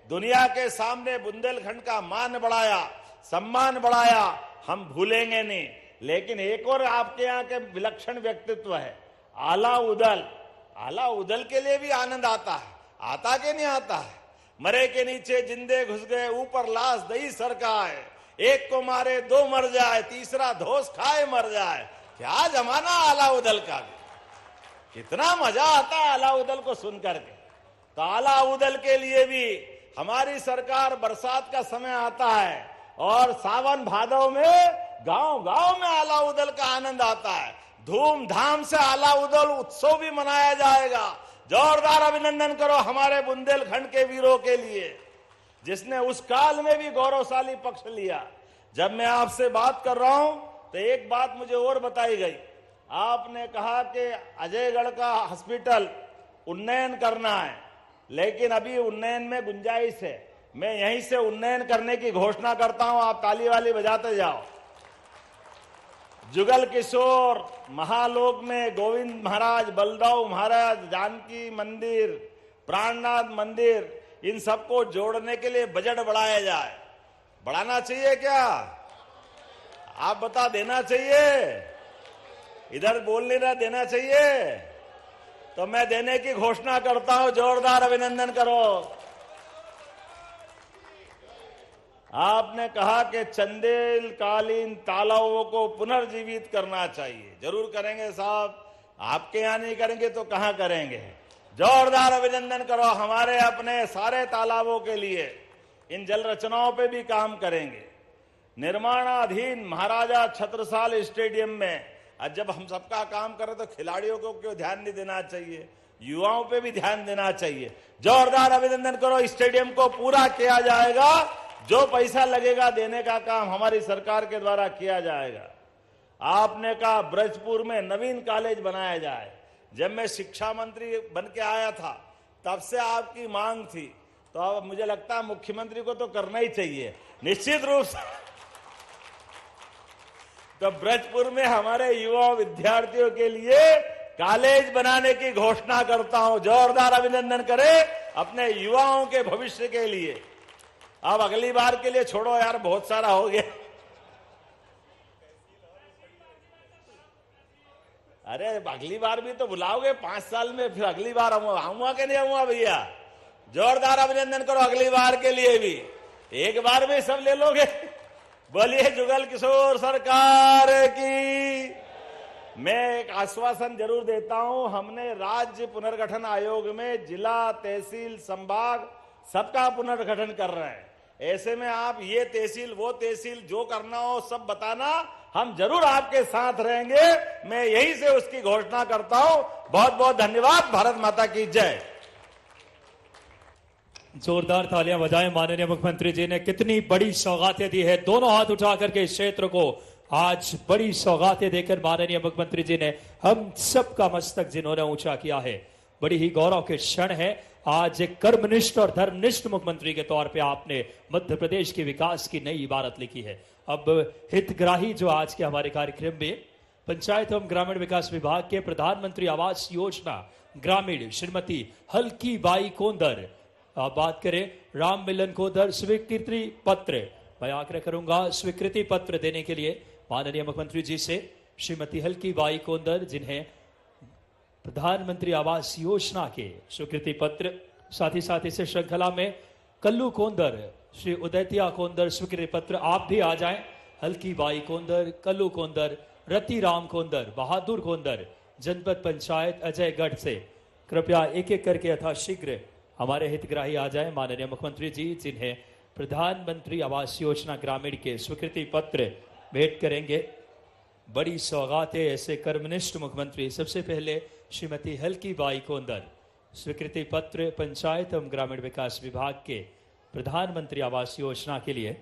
दुनिया के सामने बुंदेलखंड का मान बढ़ाया, सम्मान बढ़ाया, हम भूलेंगे नहीं। लेकिन एक और आपके यहाँ के विलक्षण व्यक्तित्व है, आला उदल। आला उदल के लिए भी आनंद आता है, आता के नहीं आता है। मरे के नीचे जिंदे घुस गए, ऊपर लाश दही सरकाए, एक को मारे 2 मर जाए, तीसरा धोस खाए मर जाए। क्या जमाना आला उदल का भी, कितना मजा आता है आला उदल को सुन करके। तो आला उदल के लिए भी हमारी सरकार, बरसात का समय आता है और सावन भादव में गांव गांव में आला उदल का आनंद आता है। धूमधाम से आला उदल उत्सव भी मनाया जाएगा। जोरदार अभिनंदन करो हमारे बुंदेलखंड के वीरों के लिए, जिसने उस काल में भी गौरवशाली पक्ष लिया। जब मैं आपसे बात कर रहा हूं तो एक बात मुझे और बताई गई। आपने कहा कि अजयगढ़ का हॉस्पिटल उन्नयन करना है, लेकिन अभी उन्नयन में गुंजाइश है। मैं यहीं से उन्नयन करने की घोषणा करता हूं, आप ताली वाली बजाते जाओ। जुगल किशोर, महालोक में गोविंद महाराज, बलदाऊ महाराज, जानकी मंदिर, प्राणनाथ मंदिर, इन सबको जोड़ने के लिए बजट बढ़ाया जाए। बढ़ाना चाहिए क्या? आप बता, देना चाहिए? इधर बोल नहीं रहा, देना चाहिए? तो मैं देने की घोषणा करता हूं। जोरदार अभिनंदन करो। आपने कहा कि चंदेलकालीन तालाबों को पुनर्जीवित करना चाहिए। जरूर करेंगे साहब, आपके यहां नहीं करेंगे तो कहां करेंगे। जोरदार अभिनंदन करो। हमारे अपने सारे तालाबों के लिए इन जल रचनाओं पे भी काम करेंगे। निर्माणाधीन महाराजा छत्रसाल स्टेडियम में आज जब हम सबका काम करें तो खिलाड़ियों को क्यों ध्यान नहीं देना चाहिए, युवाओं पे भी ध्यान देना चाहिए। जोरदार अभिनंदन करो। स्टेडियम को पूरा किया जाएगा। जो पैसा लगेगा देने का काम हमारी सरकार के द्वारा किया जाएगा। आपने कहा ब्रजपुर में नवीन कॉलेज बनाया जाए। जब मैं शिक्षा मंत्री बन के आया था तब से आपकी मांग थी, तो अब मुझे लगता है मुख्यमंत्री को तो करना ही चाहिए निश्चित रूप से। तो ब्रजपुर में हमारे युवा विद्यार्थियों के लिए कॉलेज बनाने की घोषणा करता हूं। जोरदार अभिनंदन करें अपने युवाओं के भविष्य के लिए। अब अगली बार के लिए छोड़ो यार, बहुत सारा हो गया। अरे अगली बार भी तो बुलाओगे 5 साल में, फिर अगली बार आऊंगा कि नहीं आऊंगा भैया। जोरदार अभिनंदन करो अगली बार के लिए भी। एक बार में सब ले लोगे। बोलिए जुगल किशोर सरकार की। मैं एक आश्वासन जरूर देता हूं, हमने राज्य पुनर्गठन आयोग में जिला, तहसील, संभाग सबका पुनर्गठन कर रहे हैं। ऐसे में आप ये तहसील वो तहसील जो करना हो सब बताना, हम जरूर आपके साथ रहेंगे। मैं यहीं से उसकी घोषणा करता हूं। बहुत बहुत धन्यवाद। भारत माता की जय। जोरदार तालियां बजाएं। माननीय मुख्यमंत्री जी ने कितनी बड़ी सौगातें दी है। दोनों हाथ उठा करके इस क्षेत्र को आज बड़ी सौगातें देकर माननीय मुख्यमंत्री जी ने हम सबका मस्तक जिन्होंने ऊंचा किया है। बड़ी ही गौरव के क्षण है। आज एक कर्मनिष्ठ और धर्मनिष्ठ मुख्यमंत्री के तौर पे आपने मध्य प्रदेश के विकास की नई इबारत लिखी है। अब हितग्राही जो आज के हमारे कार्यक्रम में पंचायत एवं ग्रामीण विकास विभाग के प्रधानमंत्री आवास योजना ग्रामीण श्रीमती हल्की बाई कोंदर, आप बात करें राम मिलन कोंदर, स्वीकृति पत्र, मैं आग्रह करूंगा स्वीकृति पत्र देने के लिए माननीय मुख्यमंत्री जी से श्रीमती हल्की बाई कोंदर, जिन्हें प्रधानमंत्री आवास योजना के स्वीकृति पत्र, साथ ही साथ इस श्रृंखला में कल्लू कोंदर, श्री उदयतिया कोंदर स्वीकृति पत्र, आप भी आ जाएं। हल्की बाई कोंदर, कल्लू कोंदर, रति राम कोंदर, बहादुर कोंदर, जनपद पंचायत अजयगढ़ से कृपया एक एक करके यथाशीघ्र हमारे हितग्राही आ जाएं। माननीय मुख्यमंत्री जी जिन्हें प्रधानमंत्री आवास योजना ग्रामीण के स्वीकृति पत्र भेंट करेंगे। बड़ी सौगात है ऐसे कर्मनिष्ठ मुख्यमंत्री। सबसे पहले श्रीमती हल्की बाई कोंदर, स्वीकृति पत्र पंचायत एवं ग्रामीण विकास विभाग के प्रधानमंत्री आवास योजना के लिए।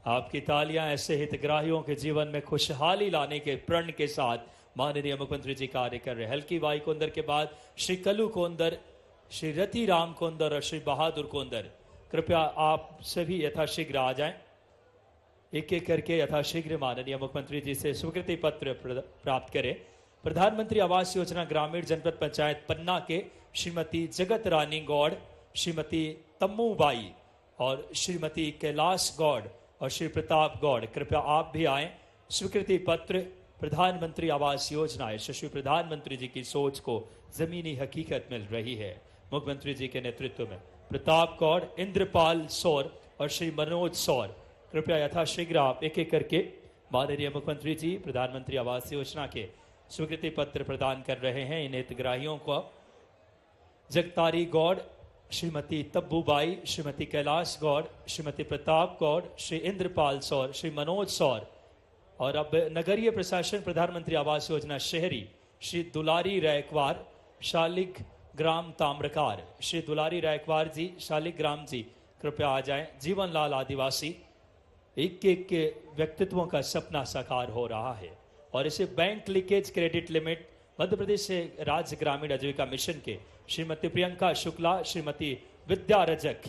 आपकी तालियां ऐसे हितग्राहियों के जीवन में खुशहाली लाने के प्रण के साथ माननीय मुख्यमंत्री जी कार्य कर रहे हैं। हल्की बाई कोंदर के बाद श्री कल्लू कोंदर, श्री रति राम कोंदर और श्री बहादुर कोंदर, कृपया आप सभी यथाशीघ्र आ जाएं। एक एक करके यथाशीघ्र माननीय मुख्यमंत्री जी से स्वीकृति पत्र प्राप्त करें। प्रधानमंत्री आवास योजना ग्रामीण जनपद पंचायत पन्ना के श्रीमती जगत रानी गौड़, श्रीमती तम्मू बाई और श्रीमती कैलाश गौड़ और श्री प्रताप गौड़, कृपया आप भी आएं। स्वीकृति पत्र प्रधानमंत्री आवास योजना, यशस्वी प्रधानमंत्री जी की सोच को जमीनी हकीकत मिल रही है। मुख्यमंत्री जी के नेतृत्व में प्रताप गौड़, इंद्रपाल सौर और श्री मनोज सौर, कृपया यथाशीघ्र आप एक एक करके माननीय मुख्यमंत्री जी प्रधानमंत्री आवास योजना के स्वीकृति पत्र प्रदान कर रहे हैं इन हितग्राहियों को। जगतारी गौड़, श्रीमती तब्बूबाई, श्रीमती कैलाश गौड़, श्रीमती प्रताप गौड़, श्री इंद्रपाल सौर, श्री मनोज सौर और अब नगरीय प्रशासन प्रधानमंत्री आवास योजना शहरी श्री दुलारी रैकवार, शालिक ग्राम ताम्रकार, श्री दुलारी रैकवार जी, शालिक ग्राम जी, कृपया आ जाएं। जीवन लाल आदिवासी, एक एक के व्यक्तित्वों का सपना साकार हो रहा है और इसे bank leakage credit limit Madhya Pradesh से राज्य ग्रामीण आजीविका मिशन के श्रीमती प्रियंका शुक्ला, श्रीमती विद्या रजक,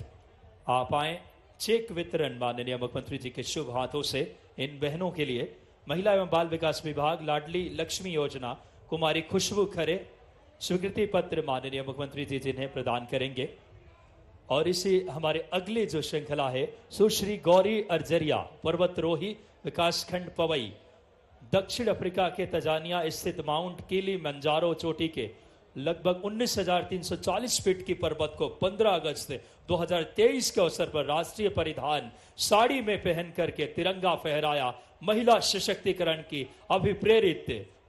आप आए। चेक वितरण माननीय मुख्यमंत्री जी के शुभ हाथों से इन बहनों के लिए। महिला एवं बाल विकास विभाग लाडली लक्ष्मी योजना कुमारी खुशबू खरे, स्वीकृति पत्र माननीय मुख्यमंत्री जी जिन्हें प्रदान करेंगे। और इसी हमारे अगले जो श्रृंखला है सुश्री गौरी अर्जरिया, पर्वतरोही, विकासखंड पवई, दक्षिण अफ्रीका के तजानिया स्थित माउंट किलिमंजारो चोटी के लगभग 19,340 फीट की पर्वत को 15 अगस्त 2023 के अवसर पर राष्ट्रीय परिधान साड़ी में पहन करके तिरंगा फहराया महिला सशक्तिकरण की अभिप्रेरित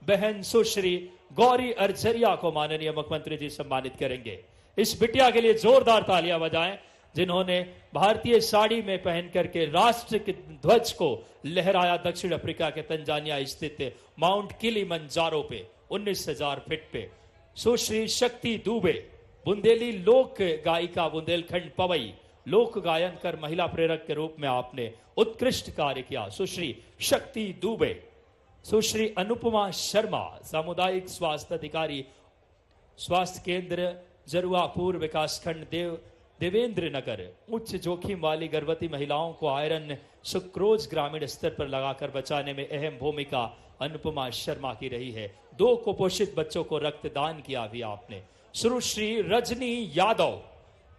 बहन सुश्री गौरी अर्जरिया को माननीय मुख्यमंत्री जी सम्मानित करेंगे। इस बिटिया के लिए जोरदार तालियां बजाएं जिन्होंने भारतीय साड़ी में पहन करके राष्ट्र के ध्वज को लहराया दक्षिण अफ्रीका के तंजानिया स्थित माउंट किलिमंजारो पे 19,000 फीट पे। सुश्री शक्ति दुबे बुंदेली लोक गायिका, बुंदेलखंड पवई, लोक गायन कर महिला प्रेरक के रूप में आपने उत्कृष्ट कार्य किया। सुश्री शक्ति दुबे। सुश्री अनुपमा शर्मा सामुदायिक स्वास्थ्य अधिकारी, स्वास्थ्य केंद्र जरुआ पूर्व विकासखंड देवेंद्र नगर। उच्च जोखिम वाली गर्भवती महिलाओं को आयरन सुक्रोज ग्रामीण स्तर पर लगाकर बचाने में अहम भूमिका अनुपमा शर्मा की रही है। 2 कुपोषित बच्चों को रक्तदान किया भी आपने। सुश्री रजनी यादव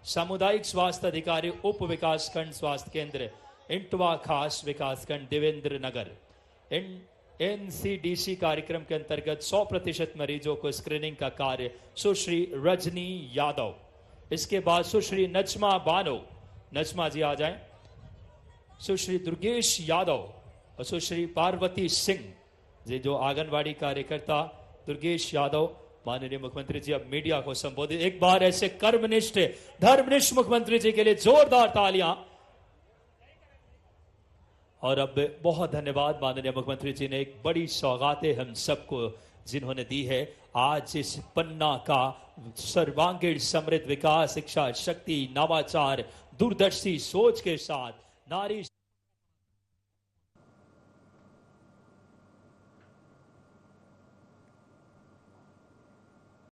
सामुदायिक स्वास्थ्य अधिकारी, उप विकासखंड स्वास्थ्य केंद्र इंटवा खास विकासखंड देवेंद्र नगर। NCDC कार्यक्रम के अंतर्गत 100% मरीजों को स्क्रीनिंग का कार्य सुश्री रजनी यादव। इसके बाद सुश्री नजमा बानो, नजमा जी आ जाएं। सुश्री दुर्गेश यादव और सुश्री पार्वती सिंह जी जो आंगनवाड़ी कार्यकर्ता दुर्गेश यादव। माननीय मुख्यमंत्री जी अब मीडिया को संबोधित, एक बार ऐसे कर्मनिष्ठ धर्मनिष्ठ मुख्यमंत्री जी के लिए जोरदार तालियां। और अब बहुत धन्यवाद माननीय मुख्यमंत्री जी ने एक बड़ी सौगातें हम सबको जिन्होंने दी है। आज इस पन्ना का सर्वांगीण समृद्ध विकास, शिक्षा, शक्ति, नवाचार, दूरदर्शी सोच के साथ नारी